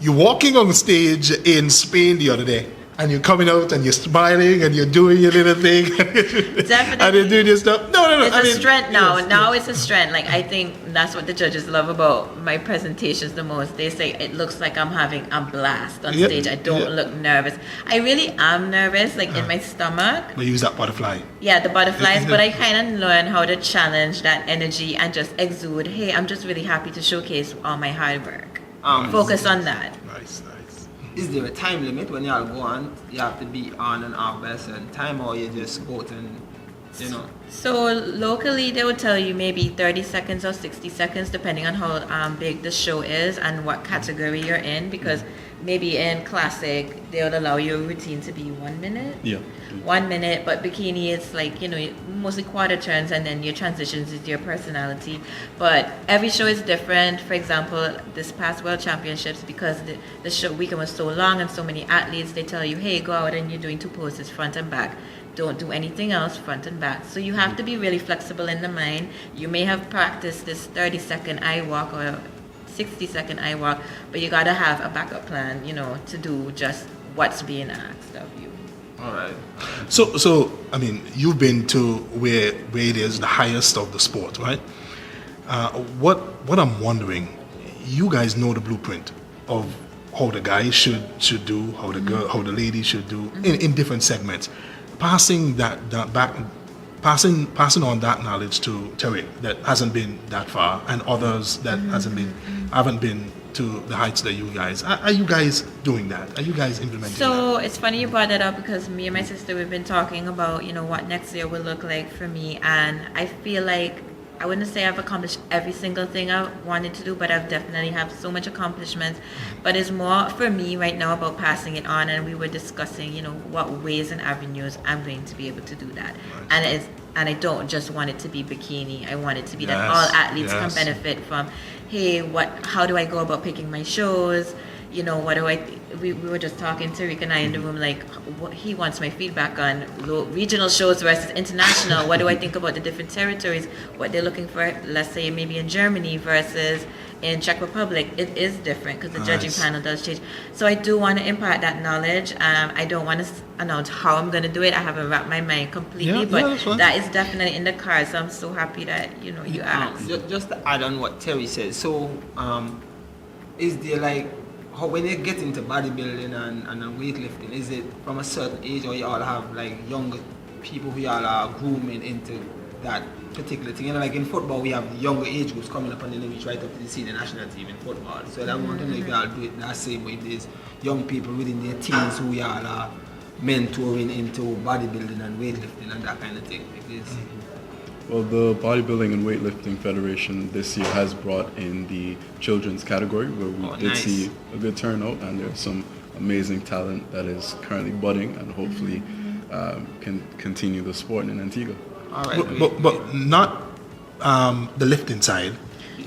You're walking on stage in Spain the other day, And you're coming out and you're smiling and you're doing your little thing. Definitely. And you're doing your stuff. No. It's a strength now. Now it's a strength. Like, I think that's what the judges love about my presentations the most. They say it looks like I'm having a blast on stage. I don't look nervous. I really am nervous, like in my stomach. We use that butterfly. Yeah, the butterflies, but I kind of learn how to challenge that energy and just exude, hey, I'm just really happy to showcase all my hard work. Focus on that. Nice. Is there a time limit when y'all go on? You have to be on and off by a certain time, or you just go out and, you know? So locally, they will tell you maybe 30 seconds or 60 seconds, depending on how big the show is and what category you're in. Because maybe in classic, they'll allow your routine to be 1 minute. Yeah. 1 minute, but bikini, it's like, you know, mostly quarter turns, and then your transitions is your personality. But every show is different. For example, this past World Championships, because the show weekend was so long and so many athletes, they tell you, hey, go out and you're doing 2 poses, front and back. Don't do anything else, front and back. So you have to be really flexible in the mind. You may have practiced this 30-second eye walk or 60-second eye walk, but you gotta have a backup plan, you know, to do just what's being asked of you. All right. So I mean, you've been to where it is the highest of the sport, right? What I'm wondering, you guys know the blueprint of how the guys should do, how the ladies should do in different segments. Passing passing on that knowledge to Tariq that hasn't been that far, and others that haven't been to the heights that you guys are. You guys doing that? Are you guys implementing So that? it's funny you brought that up, because me and my sister, we've been talking about, you know, what next year will look like for me, and I feel like I wouldn't say I've accomplished every single thing I wanted to do, but I've definitely have so much accomplishments. But it's more for me right now about passing it on, and we were discussing, you know, what ways and avenues I'm going to be able to do that. And I don't just want it to be bikini. I want it to be that all athletes can benefit from, hey, how do I go about picking my shows? You know, what do we were just talking, Tariq and I in the room, like, he wants my feedback on regional shows versus international. What do I think about the different territories, what they're looking for, let's say maybe in Germany versus in Czech Republic. It is different because the judging panel does change. So I do want to impart that knowledge. I don't want to announce how I'm going to do it. I haven't wrapped my mind completely, but that is definitely in the cards. So I'm so happy that, you know, you asked. Just to add on what Terry said, so is there like, how when you get into bodybuilding and weightlifting, is it from a certain age, or you all have like younger people who y'all are grooming into that particular thing? You know, like in football, we have younger age groups coming up and then reach right up to the senior national team in football. So I want to know if y'all do it that same way. There's young people within their teams who y'all are mentoring into bodybuilding and weightlifting and that kind of thing. Like this. Well, the Bodybuilding and Weightlifting Federation this year has brought in the children's category, where we did see a good turnout, and there's some amazing talent that is currently budding and hopefully can continue the sport in Antigua. All right, but not the lifting side,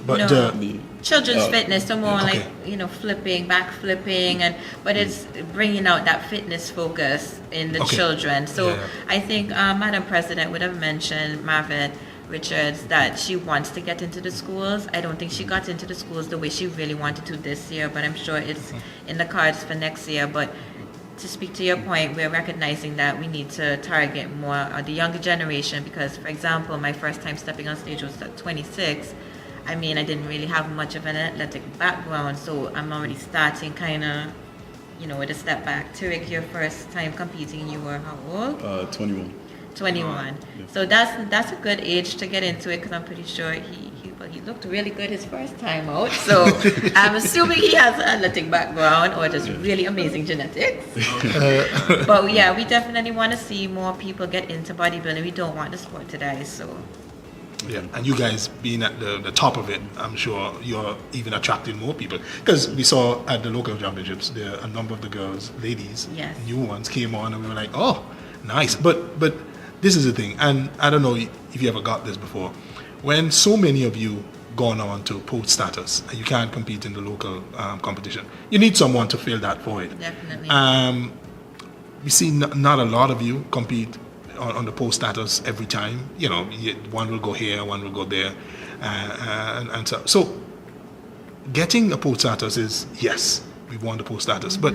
but No. the Children's fitness, so more okay. like, you know, flipping, back flipping, but it's bringing out that fitness focus in the children. So I think Madam President would have mentioned Marvin Richards that she wants to get into the schools. I don't think she got into the schools the way she really wanted to this year, but I'm sure it's in the cards for next year. But to speak to your point, we're recognizing that we need to target more the younger generation, because, for example, my first time stepping on stage was at 26. I mean, I didn't really have much of an athletic background, so I'm already starting kind of, you know, with a step back. Tariq, your first time competing, you were how old? 21. 21. Yeah. So that's a good age to get into it, because I'm pretty sure he looked really good his first time out. So I'm assuming he has an athletic background or just really amazing genetics. But yeah, we definitely want to see more people get into bodybuilding. We don't want the sport to die, so. Yeah, and you guys being at the top of it, I'm sure you're even attracting more people. Because we saw at the local championships, a number of the girls, ladies, new ones came on, and we were like, oh, nice. But this is the thing, and I don't know if you ever got this before. When so many of you gone on to post status, and you can't compete in the local competition, you need someone to fill that void. Definitely. We see not a lot of you compete on the post status every time. You know, one will go here, one will go there, and so getting a post status is, yes, we want the post status, but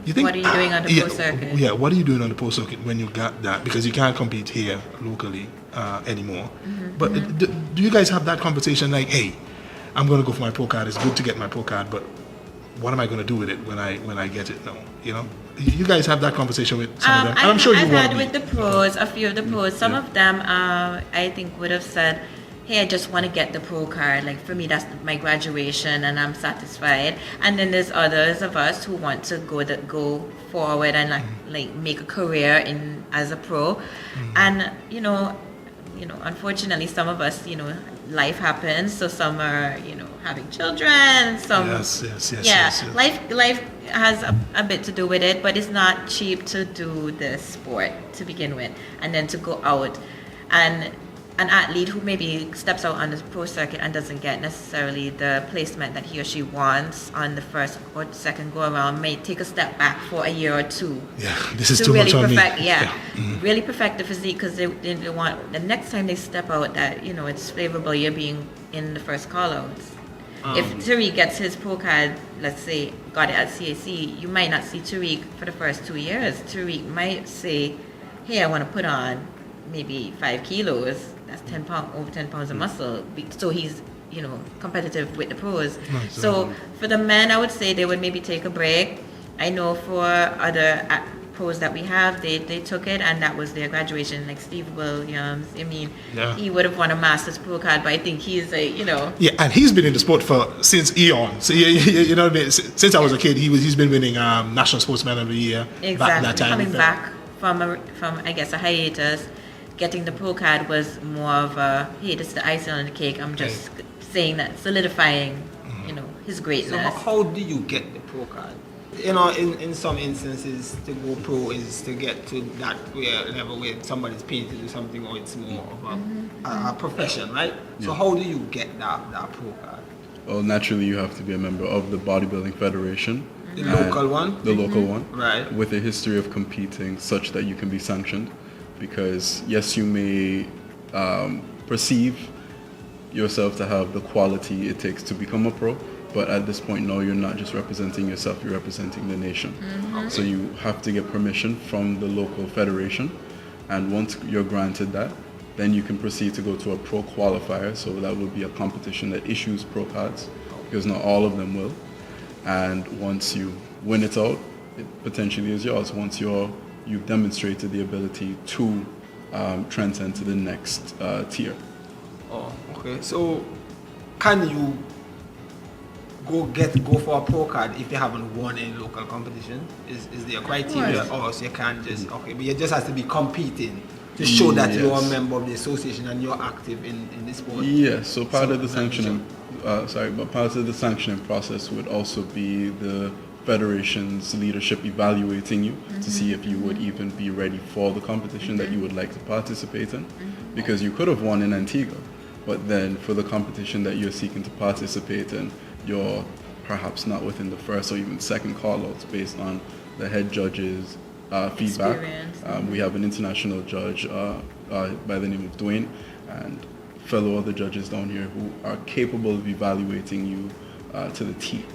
You think, What are you doing on the pro circuit? Yeah, what are you doing on the pro circuit when you got that? Because you can't compete here locally anymore. But do you guys have that conversation like, hey, I'm going to go for my pro card. It's good to get my pro card, but what am I going to do with it when I get it now? You know, you guys have that conversation with some of them, and I'm sure I've you had want with the pros, a few of the pros. Some of them, I think, would have said, "Hey, I just want to get the pro card. Like for me, that's my graduation, and I'm satisfied." And then there's others of us who want to go forward and like make a career in as a pro. And you know, unfortunately, some of us, life happens. So some are, having children. Some, yes. Life has a bit to do with it, but it's not cheap to do this sport to begin with, and then to go out and an athlete who maybe steps out on the pro circuit and doesn't get necessarily the placement that he or she wants on the first or second go around may take a step back for a year or two. Yeah, this is to too really much on me. Really perfect the physique, because they want the next time they step out that it's favorable you're being in the first call-outs. If Tariq gets his pro card, let's say got it at CAC, you might not see Tariq for the first 2 years. Tariq might say, "Hey, I want to put on maybe 5 kilos. That's 10 pounds, over 10 pounds of muscle." So he's, competitive with the pros. Nice. So for the men, I would say they would maybe take a break. I know for other pros that we have, they took it and that was their graduation. Like Steve Williams, he would have won a master's pro card, but I think he's Yeah, and he's been in the sport since eons. So you know what I mean. Since I was a kid, he's been winning National Sportsman of the Year. Exactly. Back that time. Coming back from I guess a hiatus, getting the pro card was more of a, hey, this is the icing on the cake. I'm just saying that, solidifying, his greatness. So how do you get the pro card? In some instances, to go pro is to get to that level where somebody's paid to do something, or it's more of a profession, right? So how do you get that pro card? Well, naturally, you have to be a member of the Bodybuilding Federation. The local one? The local one. Right. With a history of competing such that you can be sanctioned. Because, yes, you may perceive yourself to have the quality it takes to become a pro, but at this point now you're not just representing yourself, you're representing the nation. So you have to get permission from the local federation, and once you're granted that, then you can proceed to go to a pro qualifier. So that would be a competition that issues pro cards, because not all of them will. And once you win it out, it potentially is yours. Once you've demonstrated the ability to transcend to the next tier. Oh, okay. So can you go for a pro card if you haven't won any local competition? Is there a criteria, or so you can't just but you just have to be competing to show that you're a member of the association and you're active in this sport? Yes, so part of the sanctioning part of the sanctioning process would also be the federation's leadership evaluating you to see if you would even be ready for the competition that you would like to participate in, because you could have won in Antigua, but then for the competition that you're seeking to participate in, you're perhaps not within the first or even second call-outs based on the head judge's feedback. We have an international judge by the name of Dwayne, and fellow other judges down here who are capable of evaluating you to the T.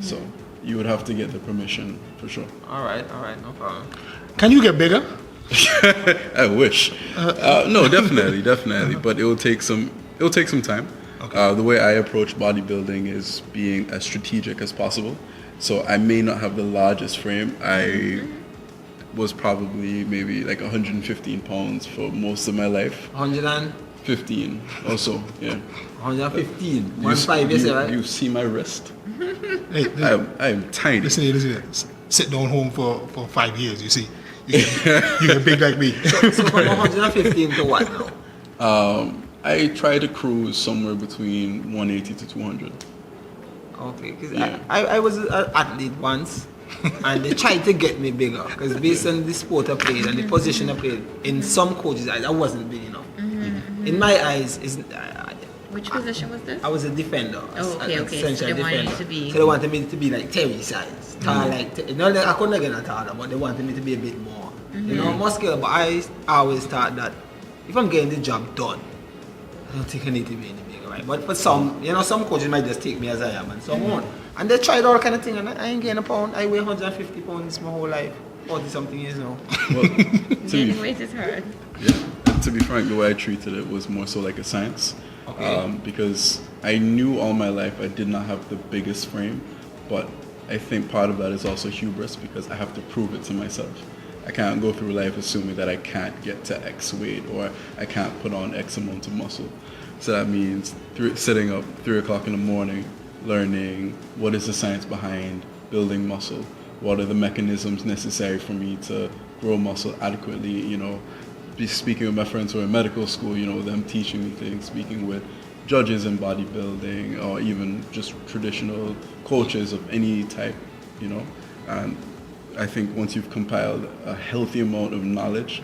So you would have to get the permission for sure. All right, no problem. Can you get bigger? I wish. No, definitely. But it will take some time. Okay. The way I approach bodybuilding is being as strategic as possible. So I may not have the largest frame. I was probably maybe like 115 pounds for most of my life. 115 or so, yeah. 115. 1.5, you say, right? You see my wrist? Hey, I am tiny. Listen. Sit down home for 5 years, you see. You get big like me. So from 115 to what now? I try to cruise somewhere between 180 to 200. Okay, because I was an athlete once, and they tried to get me bigger, because based on the sport I played and the position I played, in some coaches' eyes, I wasn't big enough. In my eyes, which position was this? I was a defender. Oh, okay. So they wanted you to be... So they wanted me to be like Terry size, tall like... I couldn't get a taller, but they wanted me to be a bit more, muscular. But I always thought that if I'm getting the job done, I don't think I need to be any bigger, right? But for some, some coaches might just take me as I am, and some won't. And they tried all kind of thing, and I ain't gaining a pound. I weigh 150 pounds my whole life, 40 something years now. Well, Gaining weight is hard. yeah. To be frank, the way I treated it was more so like a science. Okay. Because I knew all my life I did not have the biggest frame, but I think part of that is also hubris because I have to prove it to myself. I can't go through life assuming that I can't get to X weight or I can't put on X amount of muscle. So that means sitting up 3 o'clock in the morning, learning what is the science behind building muscle, what are the mechanisms necessary for me to grow muscle adequately, you know, be speaking with my friends who are in medical school, you know, them teaching me things, speaking with judges in bodybuilding or even just traditional coaches of any type, you know. And I think once you've compiled a healthy amount of knowledge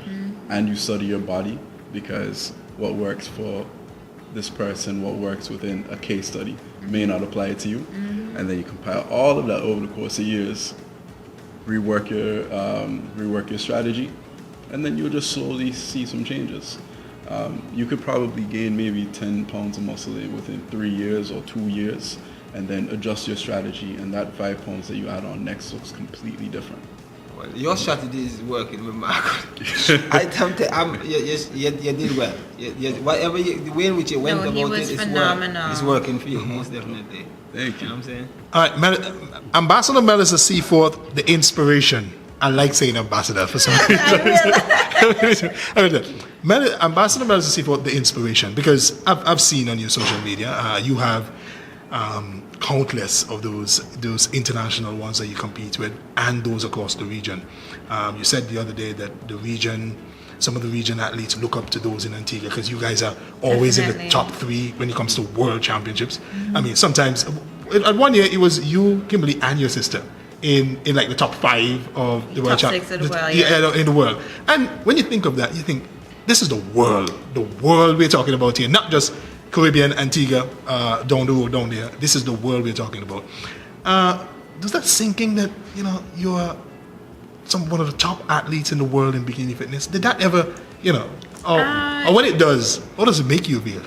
and you study your body, because what works for this person, what works within a case study may not apply to you, and then you compile all of that over the course of years, rework your strategy, and then you'll just slowly see some changes. You could probably gain maybe 10 pounds of muscle within 3 years or 2 years, and then adjust your strategy, and that 5 pounds that you add on next looks completely different. Well, your strategy is working remarkably. I you did well. Whatever the way in which you went No, he about was it, phenomenal. it's working for you, most definitely. Thank You know you. what I'm saying? All right, Ambassador Melissa Seaforth, the inspiration. I like saying ambassador for some reason. Ambassador Melissa Seaforth, the inspiration, because I've seen on your social media, you have countless of those international ones that you compete with, and those across the region. You said the other day that some of the region athletes look up to those in Antigua because you guys are always in the Definitely. top 3 when it comes to world championships. I mean, sometimes, at one year, it was you, Kimberly, and your sister in like the top 5 of the world Top 6 of the world, yeah. in the world. And when you think of that, you think, this is the world we're talking about here, not just Caribbean, Antigua, down there. This is the world we're talking about. Does that sink in that, you know, you're one of the top athletes in the world in bikini fitness? Did that ever, you know, or when it does, what does it make you feel?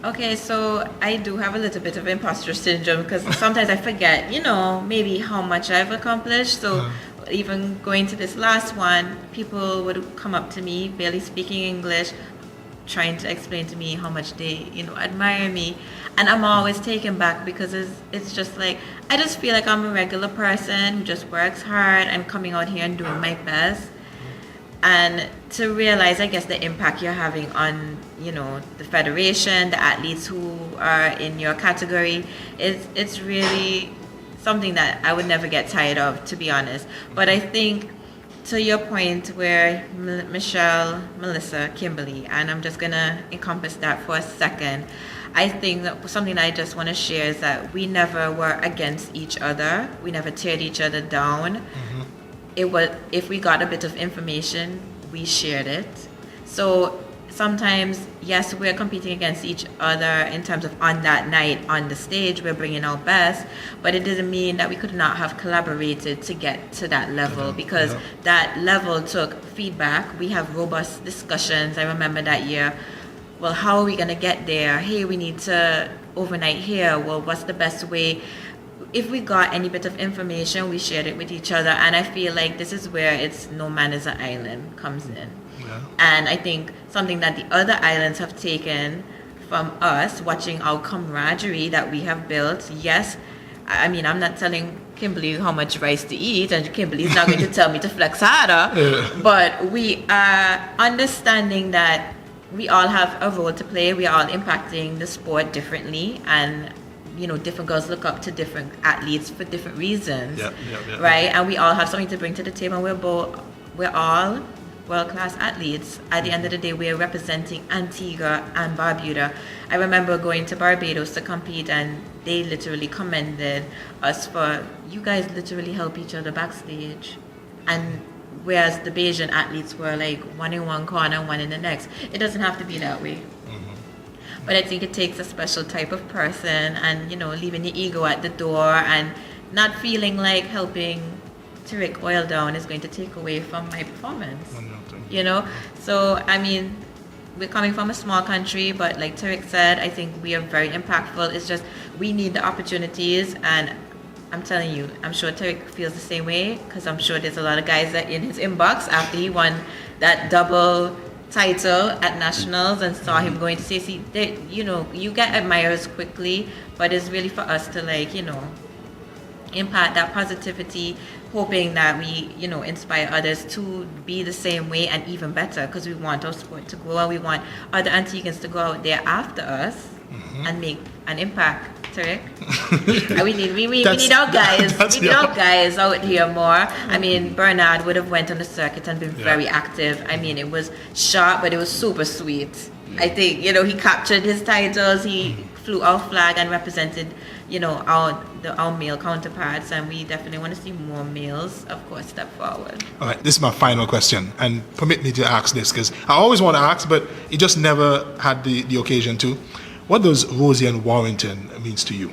Okay, so I do have a little bit of imposter syndrome because sometimes I forget, you know, maybe how much I've accomplished. So even going to this last one, people would come up to me, barely speaking English, trying to explain to me how much they, you know, admire me. And I'm always taken back because it's just like, I just feel like I'm a regular person who just works hard and coming out here and doing my best. And to realize, I guess, the impact you're having on, you know, the federation, the athletes who are in your category, it's really something that I would never get tired of, to be honest. But I think, to your point where Michelle, Melissa, Kimberly, and I'm just going to encompass that for a second, I think that something I just want to share is that we never were against each other. We never teared each other down. It was, if we got a bit of information, we shared it. So sometimes, yes, we're competing against each other in terms of on that night, on the stage, we're bringing our best, but it doesn't mean that we could not have collaborated to get to that level, because that level took feedback. We have robust discussions. I remember that year, well, how are we going to get there? Hey, we need to overnight here. Well, what's the best way? If we got any bit of information, we shared it with each other. And I feel like this is where it's no man is an island comes in. Yeah. And I think something that the other islands have taken from us, watching our camaraderie that we have built. Yes, I mean, I'm not telling Kimberly how much rice to eat, and Kimberly's not going to tell me to flex harder. But we are understanding that we all have a role to play. We are all impacting the sport differently, and you know, different girls look up to different athletes for different reasons, right? And we all have something to bring to the table. We're all world-class athletes. At the end of the day, we're representing Antigua and Barbuda. I remember going to Barbados to compete, and they literally commended us for, you guys literally help each other backstage. And whereas the Bayesian athletes were like one in one corner, one in the next. It doesn't have to be that way. But I think it takes a special type of person, and, you know, leaving your ego at the door and not feeling like helping Tariq oil down is going to take away from my performance. You know? So, I mean, we're coming from a small country, but like Tariq said, I think we are very impactful. It's just we need the opportunities, and I'm telling you, I'm sure Tariq feels the same way, because I'm sure there's a lot of guys that in his inbox after he won that double title at nationals and saw him going to CAC. They, you know, you get admirers quickly, but it's really for us to, like, you know, impart that positivity, hoping that we, you know, inspire others to be the same way and even better, because we want our sport to grow and we want other Antiguans to go out there after us and make an impact. Tariq, and we need our guys. We need our guys out here more. I mean, Bernard would have went on the circuit and been very active. I mean, it was short, but it was super sweet. I think, you know, he captured his titles. He flew our flag and represented, you know, our male counterparts, and we definitely want to see more males, of course, step forward. All right, this is my final question, and permit me to ask this, because I always want to ask, but you just never had the occasion to. What does Rosianne Warrington means to you?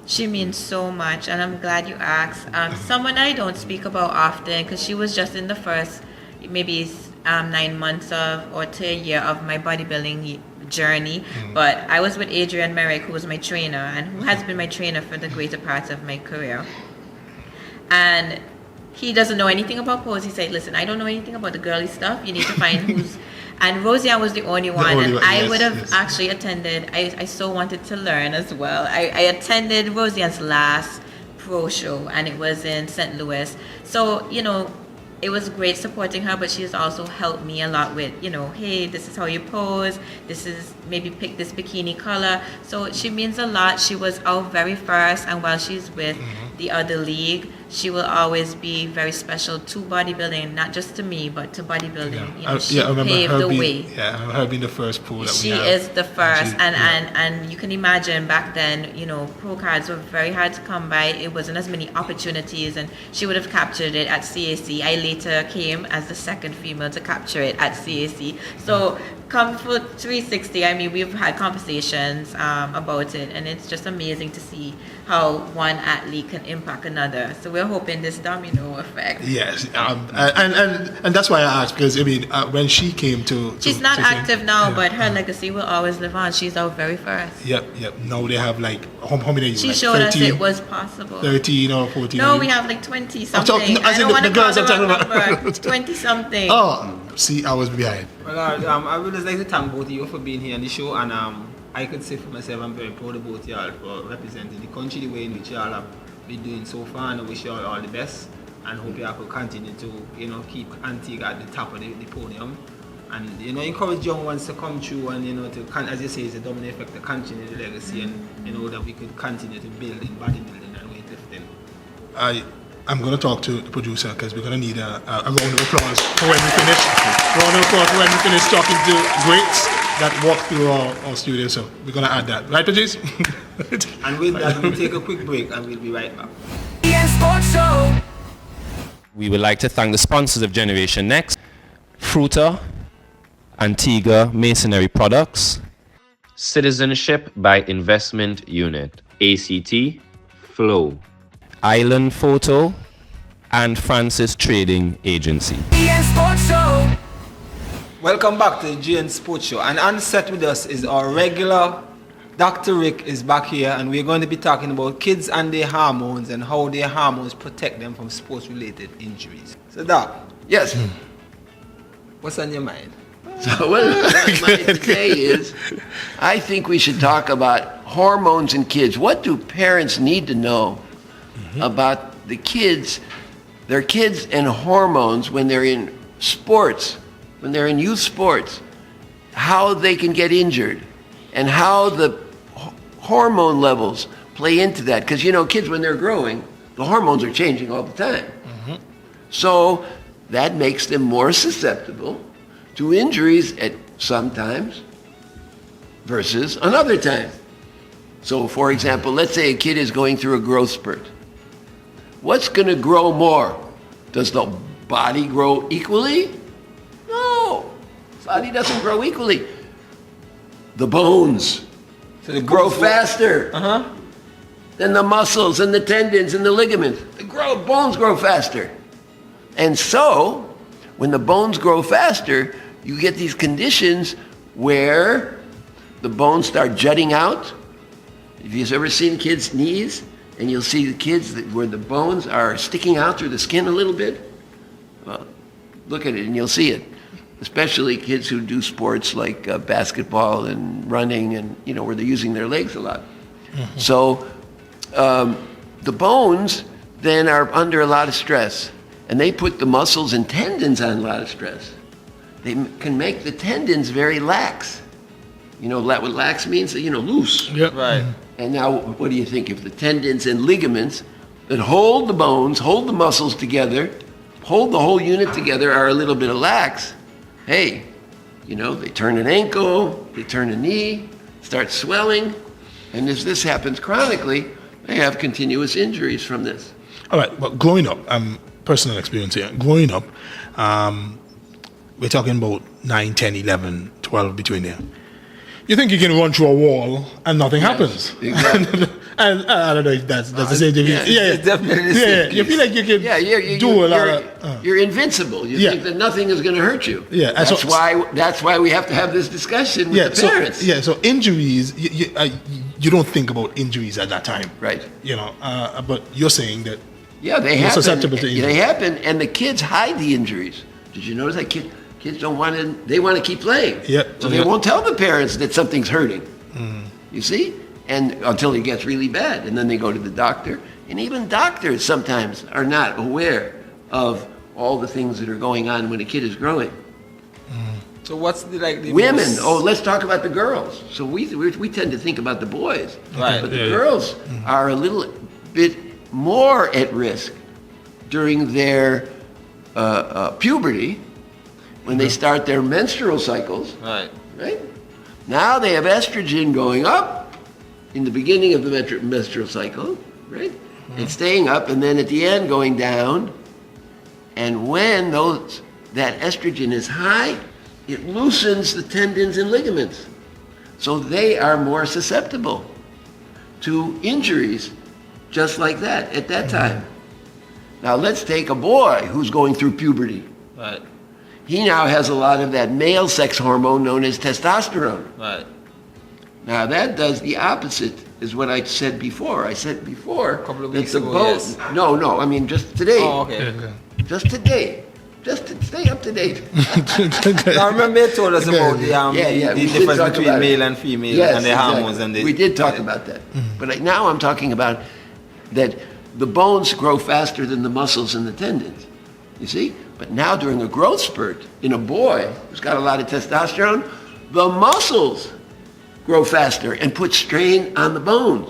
She means so much, and I'm glad you asked. Someone I don't speak about often, because she was just in the first maybe 9 months or to a year of my bodybuilding journey. But I was with Adrian Merrick, who was my trainer and who has been my trainer for the greater part of my career. And he doesn't know anything about pose. He said, listen, I don't know anything about the girly stuff. You need to find who's... And Rosianne was the only one. I would have actually attended. I so wanted to learn as well. I attended Rosianne's last pro show, and it was in St. Louis. So, you know, it was great supporting her, but she has also helped me a lot with, you know, hey, this is how you pose. This is, maybe pick this bikini color. So she means a lot. She was our very first, and while she's with the other league, she will always be very special to bodybuilding, not just to me, but to bodybuilding. You know, she paved the way. Yeah, I remember her being the first pro that she is the first, and you can imagine back then, you know, pro cards were very hard to come by. It wasn't as many opportunities, and she would have captured it at CAC. I later came as the second female to capture it at CAC. So come for 360, I mean, we've had conversations about it, and it's just amazing to see how one athlete can impact another. So we're hoping this domino effect. Yes, and that's why I asked, because I mean, when she came to she's not active now, but her legacy will always live on. She's our very first. Yep. Now they have like how many? She like showed 13, us it was possible. 13 or 14. No, we have like 20 something. I don't want to call the wrong number. 20 something. Oh, see, I was behind. Well, I would just like to thank both of you for being here on the show, and I could say for myself, I'm very proud of both y'all for representing the country the way in which y'all have been doing so far, and I wish y'all all the best, and hope y'all could continue to, you know, keep Antigua at the top of the podium, and, you know, encourage young ones to come through, and, you know, to, as you say, it's a domino effect, to continue the legacy, and, you know, that we could continue to build in bodybuilding and weightlifting. I'm going to talk to the producer, because we're going to need a round of applause for when we finish. Round of applause for when we finish talking to greats that walk through our studio. So we're going to add that. Right, producer? And with that, we'll take a quick break and we'll be right back. We would like to thank the sponsors of Generation Next: Fruta, Antigua Masonry Products, Citizenship by Investment Unit, ACT, Flow, Island Photo, and Francis Trading Agency. Welcome back to the GN Sports Show, and on set with us is our regular Dr. Rick is back here, and we're going to be talking about kids and their hormones and how their hormones protect them from sports-related injuries. So, Doc. Yes. What's on your mind? So what my mind today is, I think we should talk about hormones in kids. What do parents need to know about the kids, their kids and hormones when they're in sports, when they're in youth sports, how they can get injured, and how the hormone levels play into that? Because, you know, kids, when they're growing, the hormones are changing all the time. So that makes them more susceptible to injuries at sometimes versus another time. So, for example, let's say a kid is going through a growth spurt. What's going to grow more? Does the body grow equally? No, body doesn't grow equally. The bones grow faster than the muscles and the tendons and the ligaments. Bones grow faster. And so, when the bones grow faster, you get these conditions where the bones start jutting out. Have you ever seen kids' knees and you'll see the kids where the bones are sticking out through the skin a little bit. Well, look at it and you'll see it. Especially kids who do sports like basketball and running, and where they're using their legs a lot. Mm-hmm. So the bones then are under a lot of stress, and they put the muscles and tendons on a lot of stress. They can make the tendons very lax. You know what lax means? Loose. Yep. Right. And now, what do you think? If the tendons and ligaments that hold the bones, hold the muscles together, hold the whole unit together are a little bit lax, hey, they turn an ankle, they turn a knee, start swelling, and as this happens chronically, they have continuous injuries from this. All right, well, growing up, personal experience here, growing up, we're talking about 9, 10, 11, 12 between there. You think you can run through a wall and nothing happens. Exactly. And I don't know if that's the same thing. It's definitely the same. You feel like you can do a lot of... You're invincible. You think that nothing is going to hurt you. Yeah. That's why we have to have this discussion with the parents. So injuries, you don't think about injuries at that time. Right. But you're saying that they you're happen. susceptible to injuries. They happen, and the kids hide the injuries. Did you notice that kids don't want to, they want to keep playing. Yeah. So they won't tell the parents that something's hurting. You see? And until it gets really bad. And then they go to the doctor. And even doctors sometimes are not aware of all the things that are going on when a kid is growing. So what's the women? Let's talk about the girls. So we tend to think about the boys. Right. But the girls are a little bit more at risk during their puberty, when they start their menstrual cycles. Right. Now they have estrogen going up in the beginning of the menstrual cycle, right? And staying up, and then at the end going down. And when that estrogen is high, it loosens the tendons and ligaments. So they are more susceptible to injuries just like that at that time. Now let's take a boy who's going through puberty. Right. He now has a lot of that male sex hormone known as testosterone. Right. Now that does the opposite, is what I said before. I said before A couple of that weeks the ago, bone. yes. No, I mean just today. Oh, okay. Just today. Just to stay up to date. I remember you told us about the we did difference talk between about male it. and female Yes, and the exactly. hormones and the... We did talk about that. But now I'm talking about that the bones grow faster than the muscles and the tendons. You see? But now during a growth spurt in a boy who's got a lot of testosterone, the muscles grow faster and put strain on the bones.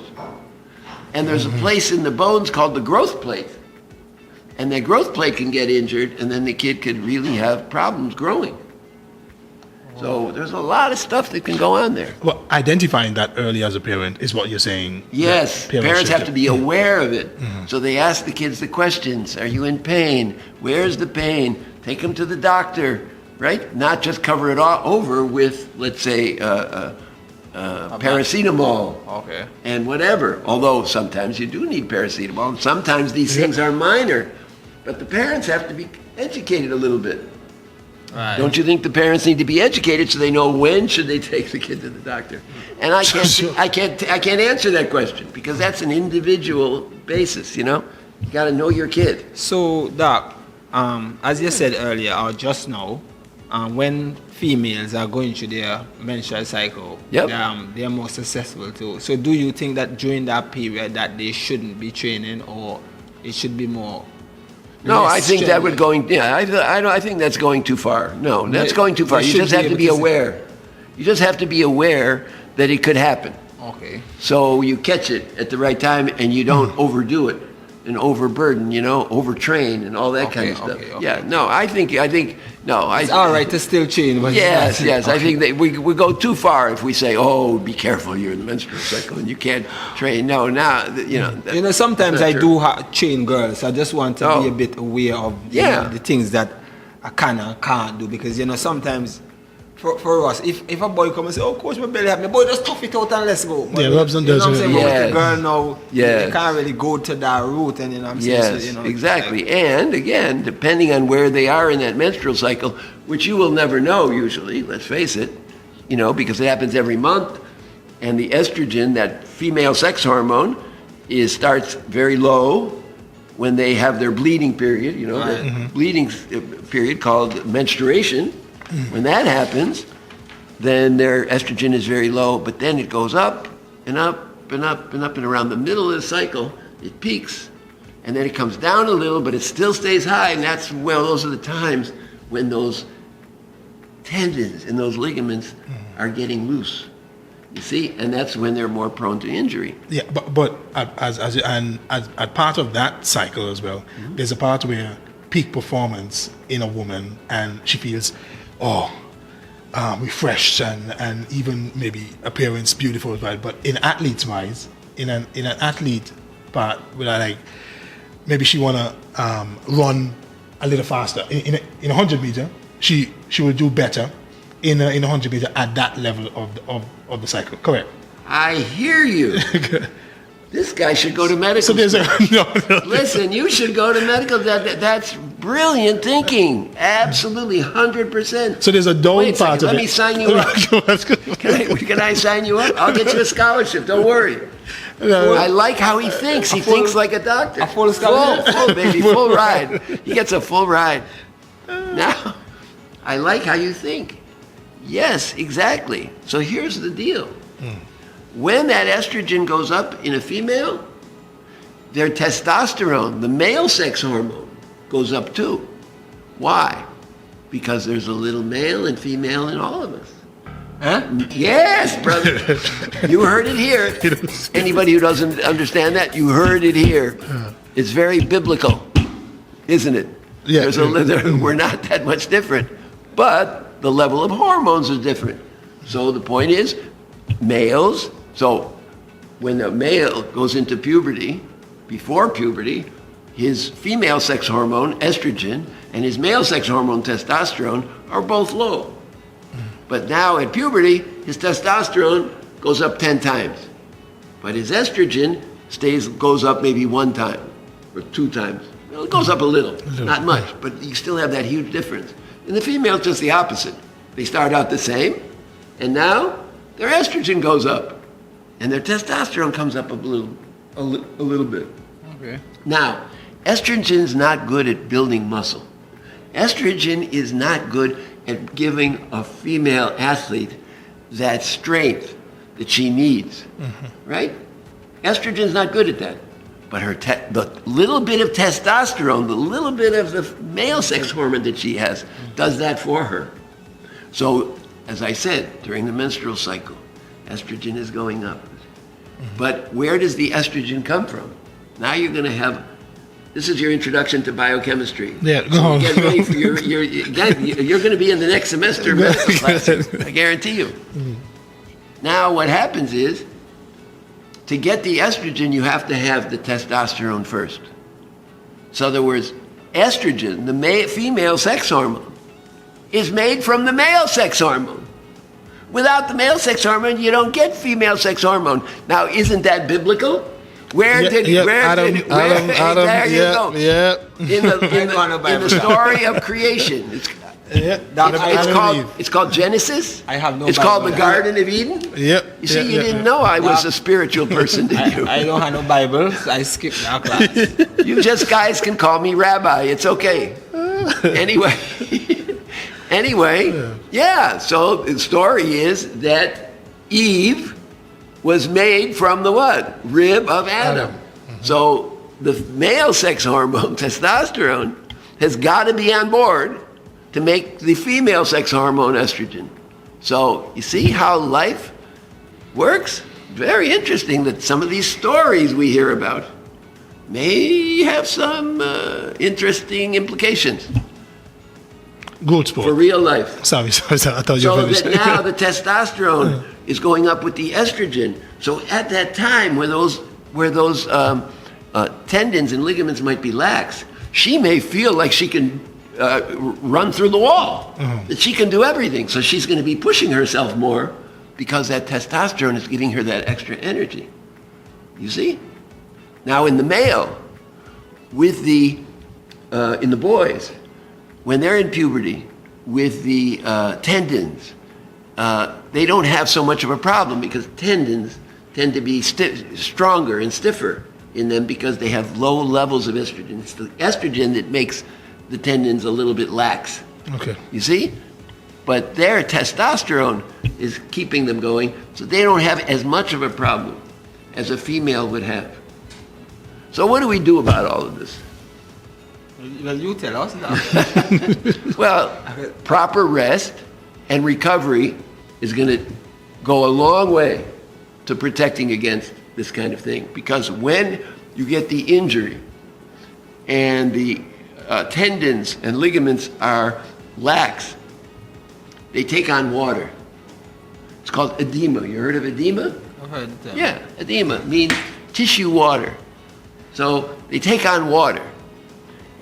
And there's a place in the bones called the growth plate. And that growth plate can get injured, and then the kid could really have problems growing. So there's a lot of stuff that can go on there. Well, identifying that early as a parent is what you're saying. Yes, parents have to be aware of it. Mm-hmm. So they ask the kids the questions. Are you in pain? Where's the pain? Take them to the doctor, right? Not just cover it all over with, let's say, paracetamol. Okay. And whatever. Although sometimes you do need paracetamol. Sometimes these things are minor. But the parents have to be educated a little bit. Right. Don't you think the parents need to be educated so they know when should they take the kid to the doctor? And I can't answer that question because that's an individual basis. You got to know your kid. So, Doc, as you said earlier or just now, when females are going through their menstrual cycle, Yep. They are more successful too. So, do you think that during that period that they shouldn't be training, or it should be more? No, less I think that would strenuous? I think that's going too far. No, that's going too far. They You should just be have to able be to- aware. You just have to be aware that it could happen. Okay. So you catch it at the right time and you don't overdo it and overburden, overtrain and all that kind of stuff. Okay. Yeah, no, I think, no. It's all right to still train. But Yes. I think that we go too far if we say, oh, be careful, you're in the menstrual cycle and you can't train. No, now, sometimes that's I not do train girls. I just want to be Oh. a bit aware of the things that I can and can't do, because sometimes for us, if a boy comes and say, oh, coach, my belly hurt me, boy, just tough it out and let's go. But, rubs and you know what I'm does it. saying? But with Yes. the girl now, Yes. you can't really go to that route, and what I'm saying. Yes, So, exactly. And again, depending on where they are in that menstrual cycle, which you will never know usually, let's face it, because it happens every month, and the estrogen, that female sex hormone, starts very low when they have their bleeding period, the bleeding period called menstruation. When that happens, then their estrogen is very low, but then it goes up and up and up and up, and around the middle of the cycle, it peaks. And then it comes down a little, but it still stays high, and those are the times when those tendons and those ligaments are getting loose. You see, and that's when they're more prone to injury. Yeah, but as part of that cycle as well, there's a part where peak performance in a woman, and she feels, refreshed and even maybe appearance beautiful as well. But in athletes wise, in an athlete part, where like maybe she wanna run a little faster in a 100 meter, she will do better in a 100 meter at that level of the cycle. Correct. I hear you. This guy should go to medical school. Listen, you should go to medical. That's brilliant thinking. Absolutely, 100%. So there's a dome part of it. Let me sign you up. Can I sign you up? I'll get you a scholarship. Don't worry. I like how he thinks. He thinks like a doctor. A full scholarship? Full, baby, full ride. He gets a full ride. Now, I like how you think. Yes, exactly. So here's the deal. When that estrogen goes up in a female, their testosterone, the male sex hormone, goes up too. Why? Because there's a little male and female in all of us. Huh? Yes, brother. You heard it here. Anybody who doesn't understand that, you heard it here. It's very biblical, isn't it? Yeah. We're not that much different, but the level of hormones is different. So the point is, males, so when the male goes into puberty, before puberty, his female sex hormone, estrogen, and his male sex hormone, testosterone, are both low. But now at puberty, his testosterone goes up 10 times. But his estrogen goes up maybe 1 time or 2 times. Well, it goes up a little, not much, but you still have that huge difference. In the female, it's just the opposite. They start out the same, and now their estrogen goes up, and their testosterone comes up a little bit. Okay. Now, estrogen's not good at building muscle. Estrogen is not good at giving a female athlete that strength that she needs, right? Estrogen's not good at that. But the little bit of testosterone, the little bit of the male sex hormone that she has, does that for her. So, as I said, during the menstrual cycle, estrogen is going up. But where does the estrogen come from? Now you're going to have, this is your introduction to biochemistry. Yeah, go so on. Get ready for you're going to be in the next semester medical class, I guarantee you. Now what happens is, to get the estrogen, you have to have the testosterone first. So in other words, estrogen, the female sex hormone, is made from the male sex hormone. Without the male sex hormone, you don't get female sex hormone. Now, isn't that biblical? Where did Adam, there you go. Yeah. In the story of creation. It's called Genesis. I have no It's Bible. called the Garden of Eden. Yep. You see, you didn't know I was a spiritual person, did you? I don't have no Bible, so I skipped that class. You just guys can call me Rabbi. It's okay. Anyway, yeah. So the story is that Eve was made from the what? Rib of Adam. So the male sex hormone, testosterone, has got to be on board to make the female sex hormone, estrogen. So you see how life works? Very interesting that some of these stories we hear about may have some interesting implications Good sport. for real life. Sorry, I thought you So were finished. that now the testosterone is going up with the estrogen. So at that time where those tendons and ligaments might be lax, she may feel like she can run through the wall, that she can do everything. So she's going to be pushing herself more because that testosterone is giving her that extra energy. You see? Now in the male, with in the boys, when they're in puberty, with the tendons, they don't have so much of a problem because tendons tend to be stronger and stiffer in them because they have low levels of estrogen. It's the estrogen that makes the tendons a little bit lax. Okay. You see? But their testosterone is keeping them going, so they don't have as much of a problem as a female would have. So what do we do about all of this? Well, you tell us now. Well, proper rest and recovery is going to go a long way to protecting against this kind of thing. Because when you get the injury and the tendons and ligaments are lax, they take on water. It's called edema. You heard of edema? I've heard that. Yeah, edema means tissue water. So they take on water.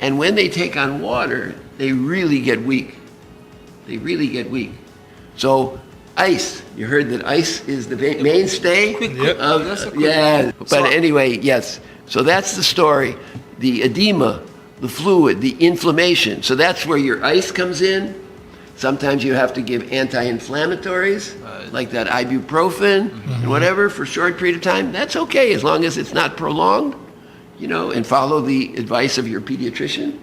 And when they take on water, they really get weak. They really get weak. So ice, you heard that ice is the mainstay of, That's a quick- yeah. But So- anyway, yes. So that's the story. The edema, the fluid, the inflammation. So that's where your ice comes in. Sometimes you have to give anti-inflammatories, like that ibuprofen and whatever for a short period of time. That's okay as long as it's not prolonged, you know, and follow the advice of your pediatrician.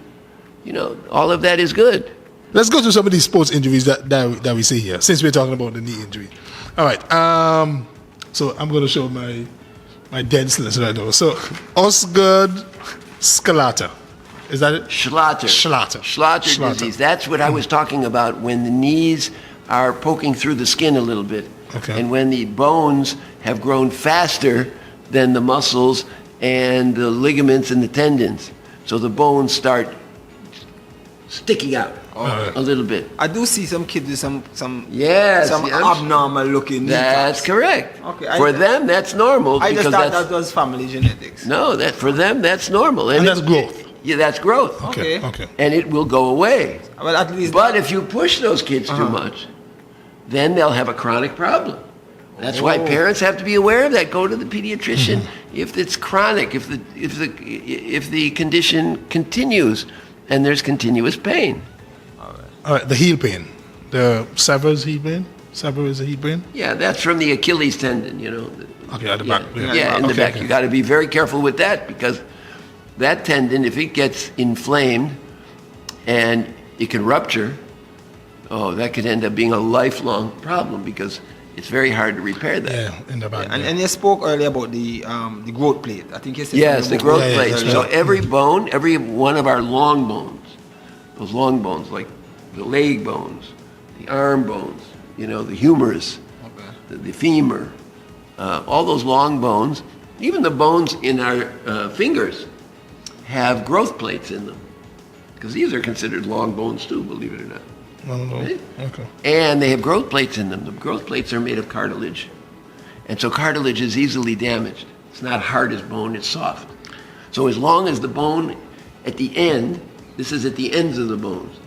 You know, all of that is good. Let's go to some of these sports injuries that we see here, since we're talking about the knee injury. All right. So I'm going to show my dense list right now. So Osgood Scalata. Is that it? Schlatter. Schlatter. Disease. That's what I was talking about when the knees are poking through the skin a little bit. Okay. And when the bones have grown faster than the muscles and the ligaments and the tendons. So the bones start sticking out a little bit. I do see some kids with some Yes, some yes. abnormal looking knee That's taps. correct. Okay, For them, that's normal. I just because thought that's, that was family genetics. no, that for them, that's normal. And it's- that's growth. Yeah, that's growth. Okay. Okay. And it will go away. Well, at least. But if you push those kids too much, then they'll have a chronic problem. That's why parents have to be aware of that. Go to the pediatrician if it's chronic, if the condition continues and there's continuous pain. All right. The heel pain. The sever's heel pain. Sever is a heel pain. Yeah, that's from the Achilles tendon, you know. Okay, at the Yeah, back. yeah, in the Okay, back. okay. You got to be very careful with that because that tendon, if it gets inflamed and it can rupture, that could end up being a lifelong problem because it's very hard to repair that. Yeah, in the back. And you spoke earlier about the growth plate. I think you said Yes, the something growth about- plates. yeah. So every bone, every one of our long bones, those long bones, like the leg bones, the arm bones, you know, the humerus, the femur, all those long bones, even the bones in our fingers have growth plates in them. Because these are considered long bones too, believe it or not. No. Right? Okay. And they have growth plates in them. The growth plates are made of cartilage. And so cartilage is easily damaged. It's not hard as bone, it's soft. So as long as the bone at the end, this is at the ends of the bones,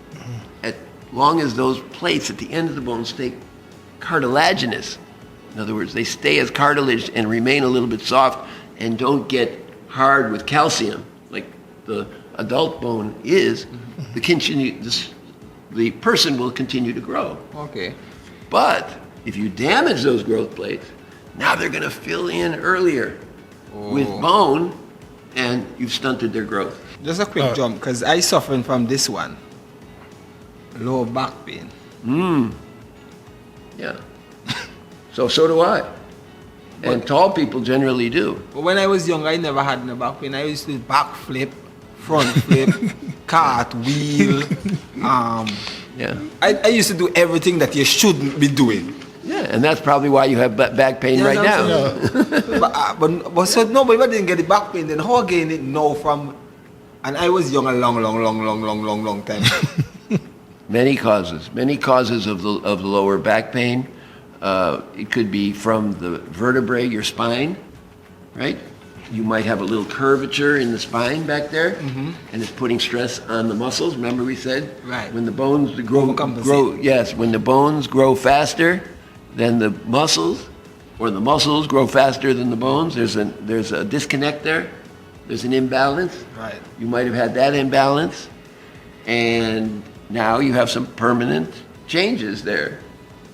as long as those plates at the end of the bone stay cartilaginous, in other words, they stay as cartilage and remain a little bit soft and don't get hard with calcium, like the adult bone is, the person will continue to grow. Okay. But if you damage those growth plates, now they're going to fill in earlier with bone, and you've stunted their growth. Just a quick jump, because I suffering from this one. Lower back pain. Yeah. So do I. And tall people generally do. But when I was young, I never had no back pain. I used to back flip, front flip, cartwheel. Yeah. I used to do everything that you shouldn't be doing. Yeah, and that's probably why you have back pain right now. but if I didn't get the back pain, then how I gain it now from? And I was young a long time. Many causes of the lower back pain. It could be from the vertebrae, your spine, right? You might have a little curvature in the spine back there, and it's putting stress on the muscles. Remember we said, Right. when the bones grow, Overcompensate. when the bones grow faster than the muscles, or the muscles grow faster than the bones, there's a disconnect there. There's an imbalance. Right. You might have had that imbalance, and now you have some permanent changes there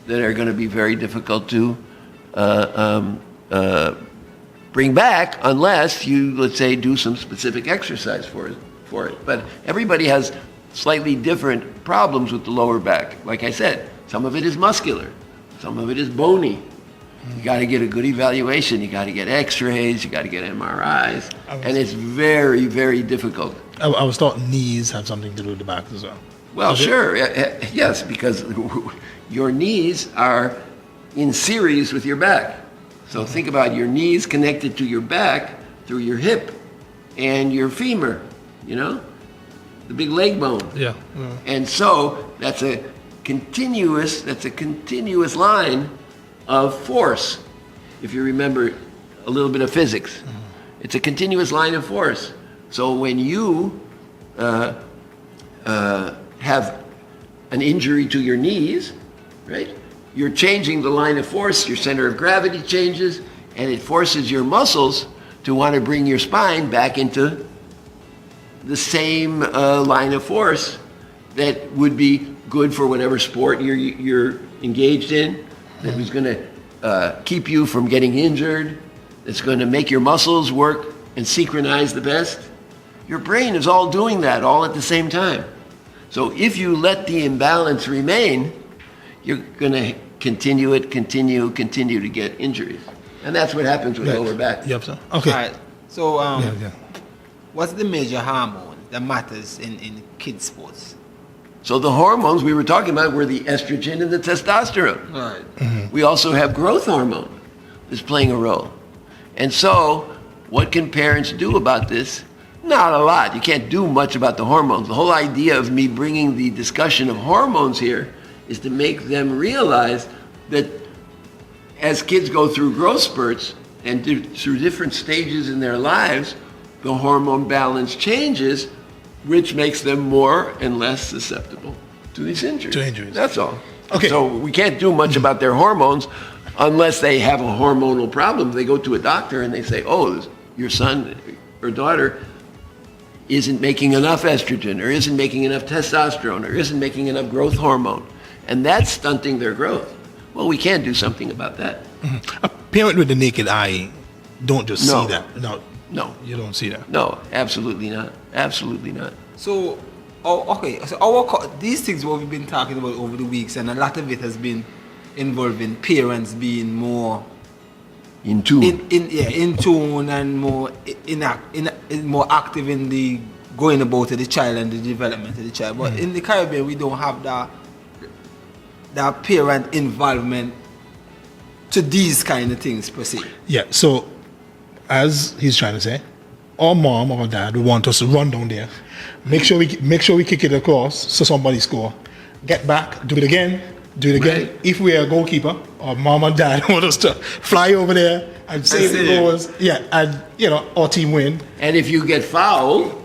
that are going to be very difficult to bring back unless you, let's say, do some specific exercise for it. But everybody has slightly different problems with the lower back. Like I said, some of it is muscular, some of it is bony. You got to get a good evaluation. You got to get X-rays. You got to get MRIs, and it's very, very difficult. I was taught knees have something to do with the back as well. Well, sure, yes, because your knees are in series with your back. So think about your knees connected to your back through your hip and your femur. The big leg bone. Yeah. And so that's a continuous line of force. If you remember a little bit of physics, it's a continuous line of force. So when you have an injury to your knees, right? You're changing the line of force, your center of gravity changes, and it forces your muscles to want to bring your spine back into the same line of force that would be good for whatever sport you're engaged in, that was going to keep you from getting injured, that's going to make your muscles work and synchronize the best. Your brain is all doing that all at the same time. So if you let the imbalance remain, you're going to continue to get injuries. And that's what happens with lower back. Yep, sir. Okay. All right. So, what's the major hormone that matters in kids' sports? So the hormones we were talking about were the estrogen and the testosterone. All right. We also have growth hormone that's playing a role. And so what can parents do about this? Not a lot. You can't do much about the hormones. The whole idea of me bringing the discussion of hormones here is to make them realize that as kids go through growth spurts and through different stages in their lives, the hormone balance changes, which makes them more and less susceptible to these injuries. To injuries. That's all. Okay. So we can't do much about their hormones unless they have a hormonal problem. They go to a doctor and they say, oh, your son or daughter isn't making enough estrogen or isn't making enough testosterone or isn't making enough growth hormone. And that's stunting their growth. Well, we can do something about that. A parent with the naked eye don't just No. see that. No, you don't see that. No, absolutely not. Absolutely not. So, okay. So these things what we've been talking about over the weeks, and a lot of it has been involving parents being more In tune. in tune and more more active in the going about of the child and the development of the child. But in the Caribbean, we don't have that parent involvement to these kind of things per se. Yeah, so as he's trying to say, our mom or dad would want us to run down there, make sure we kick it across so somebody score, get back, do it again. Right. If we are a goalkeeper, our mom and dad want us to fly over there and save the goals. Yeah, and our team win. And if you get fouled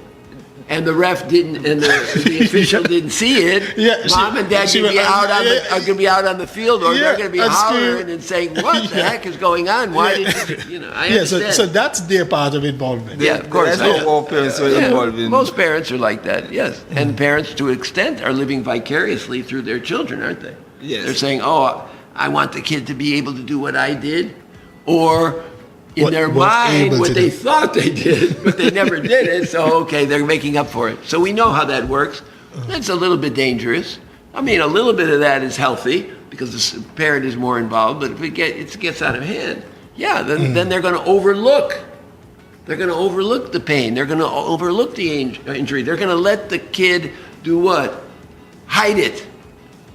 and the ref didn't and the official didn't see it, mom and dad are going to be out on the field, or they're going to be hollering and saying, what the heck is going on? Why did you I understand. So that's their part of involvement. Yeah, of course. That's what all parents are involved in. Most parents are like that, yes. And parents, to an extent, are living vicariously through their children, aren't they? Yes. They're saying, oh, I want the kid to be able to do what I did, or in their mind what they thought they did, but they never did it, so okay, they're making up for it. So we know how that works. It's a little bit dangerous. I mean, a little bit of that is healthy because the parent is more involved, but if it gets out of hand, then they're going to overlook. They're going to overlook the pain. They're going to overlook the injury. They're going to let the kid do what? Hide it.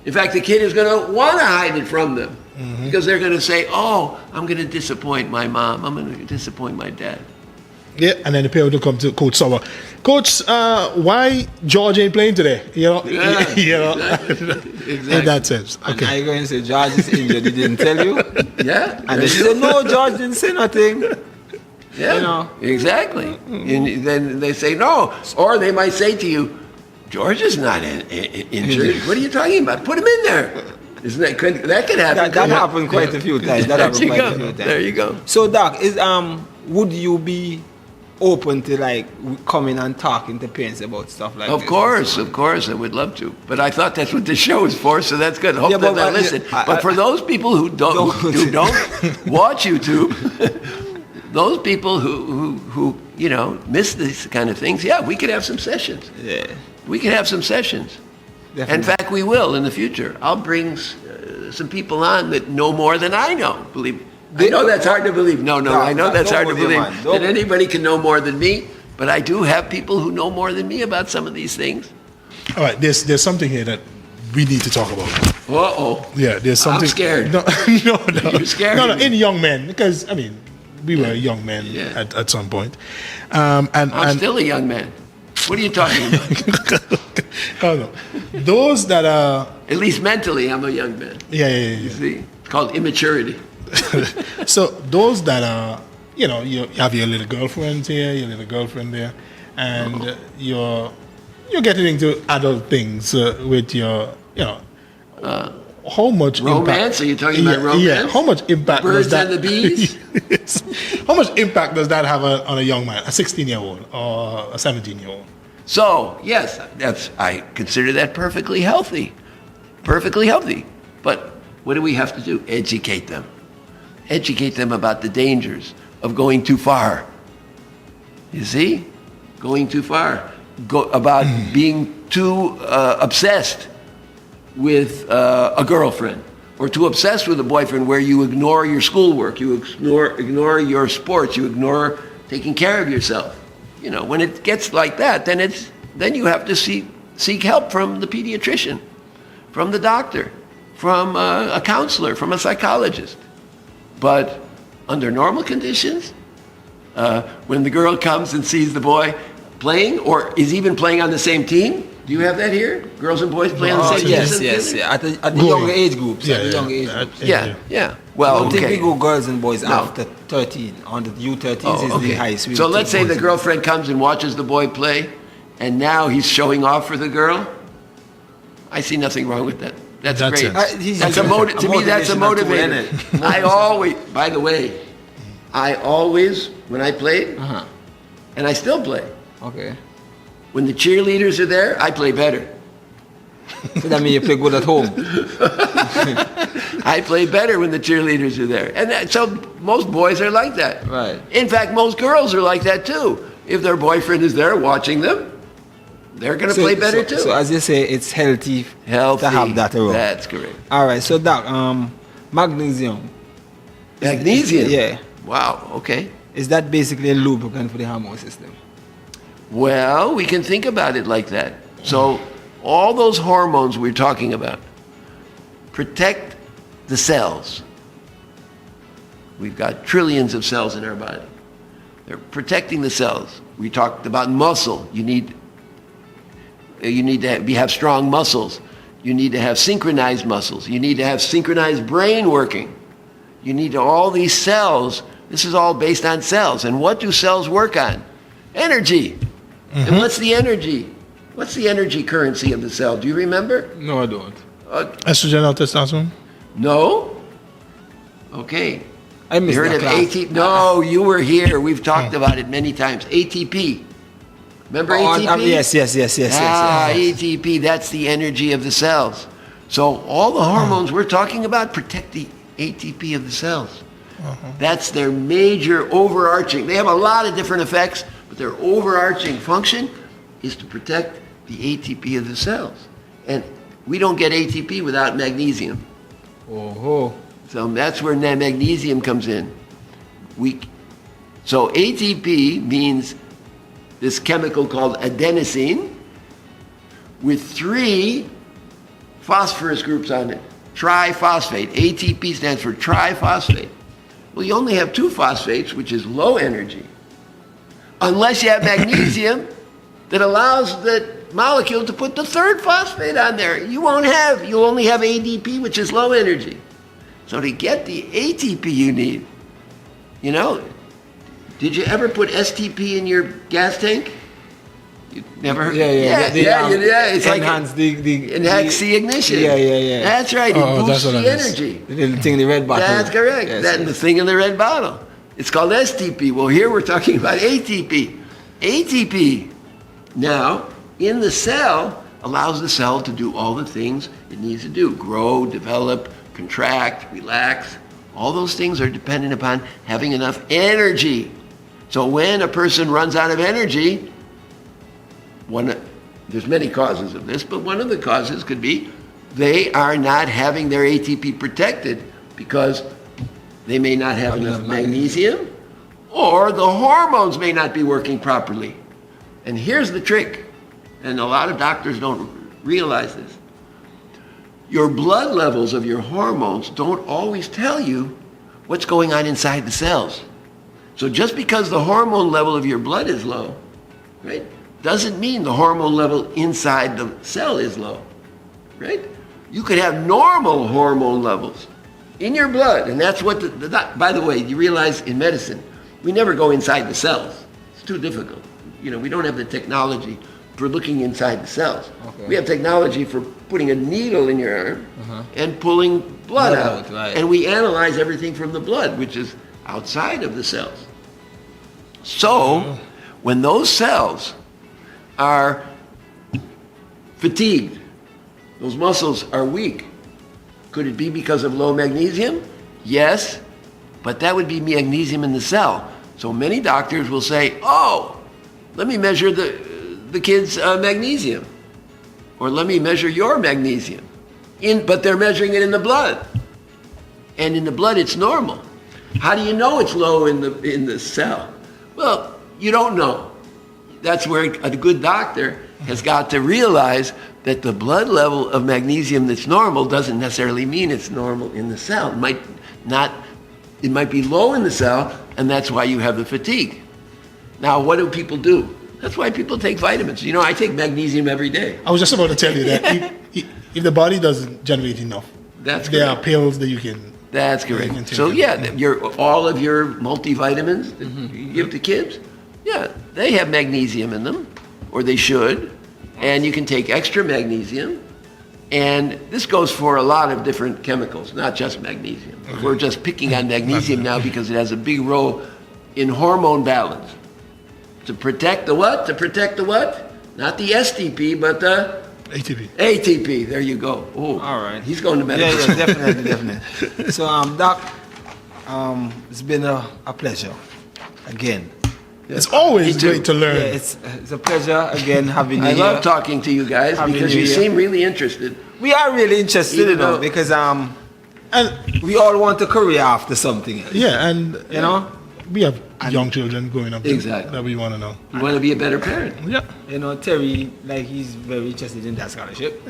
In fact, the kid is going to want to hide it from them because they're going to say, oh, I'm going to disappoint my mom. I'm going to disappoint my dad. Yeah, and then the parent will come to Coach Sauer. Coach, why George ain't playing today? Exactly. In that sense. And Okay. are you going to say George is injured? He didn't tell you? Yeah. And then she said, no, George didn't say nothing. Yeah, exactly. And then they say no. Or they might say to you, George is not injured. What are you talking about? Put him in there. Isn't that could happen? That happened quite a few times. There you go. So, Doc, would you be open to coming and talking to parents about stuff like this? Of course, I would love to. But I thought that's what this show is for, so that's good. Hope they'll listen. But for those people who don't watch YouTube, those people who miss these kind of things, yeah, we could have some sessions. Yeah. We could have some sessions. Definitely. In fact, we will in the future. I'll bring some people on that know more than I know. Believe me. I know that's hard to believe. No, I know that's hard to believe that anybody can know more than me. But I do have people who know more than me about some of these things. All right, there's something here that we need to talk about. Uh-oh. Yeah, there's something. I'm scared. No. You're scared. No, in young men, because, I mean, we were young men at some point. I'm still a young man. What are you talking about? Oh, no. Those that are... At least mentally, I'm a young man. Yeah. You see? It's called immaturity. So those that are, you have your little girlfriends here, your little girlfriend there, and you're getting into adult things with your, how much romance? impact? Are you talking about romance? Yeah. How much impact Birds does that? and the bees? Yes. How much impact does that have on a young man, a 16-year-old or a 17-year-old? So yes, I consider that perfectly healthy. Perfectly healthy. But what do we have to do? Educate them. Educate them about the dangers of going too far. You see? Going too far. About being too obsessed with a girlfriend, or too obsessed with a boyfriend where you ignore your schoolwork, you ignore your sports, you ignore taking care of yourself. When it gets like that, then you have to seek help from the pediatrician, from the doctor, from a counselor, from a psychologist. But under normal conditions, when the girl comes and sees the boy playing, or is even playing on the same team, do you have that here? Girls and boys play on the same team? Yes. At the younger age groups. Yeah. Well, I don't think we go girls and boys after 13. On the U13s is the highest. So let's say the girlfriend comes and watches the boy play, and now he's showing off for the girl. I see nothing wrong with that. That's great. To me, that's a motivator. By the way, when I played, and I still play. Okay. When the cheerleaders are there, I play better. So that means you play good at home. I play better when the cheerleaders are there. And so most boys are like that. Right. In fact, most girls are like that too. If their boyfriend is there watching them, they're going to play better too. So as you say, it's healthy to have that around. That's correct. All right. So Doc, magnesium. Magnesium? Yeah. Wow, okay. Is that basically a lubricant for the hormone system? Well, we can think about it like that. So all those hormones we're talking about protect the cells. We've got trillions of cells in our body. They're protecting the cells. We talked about muscle. You need to have strong muscles. You need to have synchronized muscles. You need to have synchronized brain working. You need all these cells. This is all based on cells. And what do cells work on? Energy. And what's the energy? What's the energy currency of the cell? Do you remember? No, I don't. Estrogen or testosterone? No? Okay. I missed You heard that of class. ATP? No, you were here. We've talked about it many times. ATP. Remember ATP? Yes. ATP, that's the energy of the cells. So all the hormones we're talking about protect the ATP of the cells. That's their major overarching. They have a lot of different effects, but their overarching function is to protect the ATP of the cells. And we don't get ATP without magnesium. Oh. So that's where magnesium comes in. So ATP means this chemical called adenosine with 3 phosphorus groups on it. Triphosphate. ATP stands for triphosphate. Well, you only have 2 phosphates, which is low energy. Unless you have magnesium that allows that molecule to put the 3rd phosphate on there. You'll only have ADP, which is low energy. So to get the ATP you need, did you ever put STP in your gas tank? You never heard? Yeah. It's enhance like the enhance the ignition. Yeah. That's right. It boosts the energy. The little thing in the red bottle. That's correct. The thing in the red bottle. It's called STP. Well, here we're talking about ATP. ATP now in the cell allows the cell to do all the things it needs to do: grow, develop, contract, relax, All those things are dependent upon having enough energy. So when a person runs out of energy, there's many causes of this, but one of the causes could be they are not having their ATP protected because they may not have enough magnesium, or the hormones may not be working properly. And here's the trick, and a lot of doctors don't realize this. Your blood levels of your hormones don't always tell you what's going on inside the cells. So just because the hormone level of your blood is low, right, doesn't mean the hormone level inside the cell is low, right? You could have normal hormone levels in your blood, and that's what by the way, you realize in medicine, we never go inside the cells. It's too difficult. You know, we don't have the technology for looking inside the cells. Okay. We have technology for putting a needle in your arm and pulling blood out. Right. And we analyze everything from the blood, which is outside of the cells. So, when those cells are fatigued, those muscles are weak, could it be because of low magnesium? Yes, but that would be magnesium in the cell. So many doctors will say, oh, let me measure the kid's magnesium, or let me measure your magnesium. But they're measuring it in the blood. And in the blood, it's normal. How do you know it's low in the cell? Well, you don't know. That's where a good doctor has got to realize that the blood level of magnesium that's normal doesn't necessarily mean it's normal in the cell. It might be low in the cell, and that's why you have the fatigue. Now, what do people do? That's why people take vitamins. You know, I take magnesium every day. I was just about to tell you that if the body doesn't generate enough, there are pills that you can. That's correct. So all of your multivitamins that you give to kids, they have magnesium in them, or they should, and you can take extra magnesium. And this goes for a lot of different chemicals, not just magnesium. We're just picking on magnesium now because it has a big role in hormone balance. To protect the what? To protect the what? Not the STP, but the ATP. ATP. There you go. Oh, all right. He's going to medical. Yeah, definitely. So, Doc, it's been a pleasure again. It's always great to learn. Yeah, it's a pleasure again having you I here. love talking to you guys because you seem really interested. We are really interested, you know, because and we all want a career after something else. Yeah, and you know, we have young children growing up that we want to know. You want to be a better parent. Yeah. You know, Terry, he's very interested in that scholarship.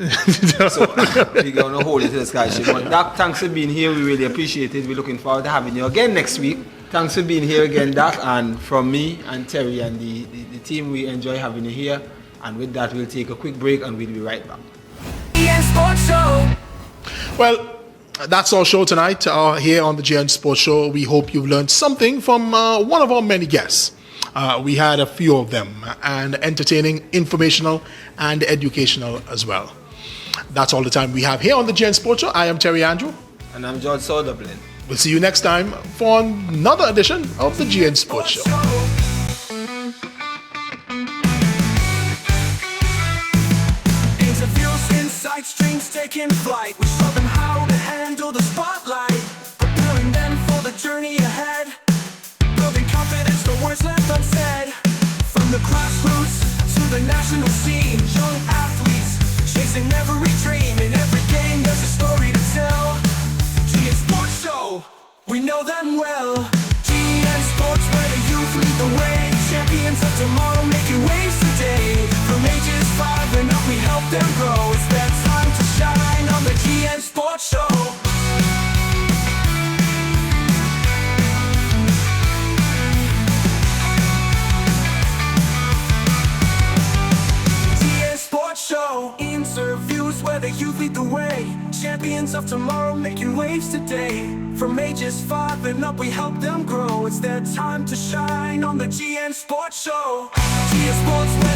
So we're going to hold it to the scholarship. But Doc, thanks for being here. We really appreciate it. We're looking forward to having you again next week. Thanks for being here again, Doc. And from me and Terry and the team, we enjoy having you here. And with that, we'll take a quick break and we'll be right back. Well, that's our show tonight here on the GN Sports Show. We hope you've learned something from one of our many guests. We had a few of them, and entertaining, informational, and educational as well. That's all the time we have here on the GN Sports Show. I am Terry Andrew. And I'm George Southerland. We'll see you next time for another edition of the GN Sports Show. Interviews, insights, dreams taking flight. We show them how to handle the spotlight, preparing them for the journey ahead, building confidence, the words left unsaid. From the grassroots to the national scene, young athletes chasing every dream. In every game there's a story to tell. GN Sports Show, we know them well. GN Sports, where the youth lead the way. Champions of tomorrow making waves today. From ages 5 and up, we help them grow. It's their time to shine on the GN Sports Show. GN Sports Show, interviews where the youth lead the way. Champions of tomorrow making waves today. From ages 5 and up, we help them grow. It's their time to shine on the GN Sports Show. GN Sports.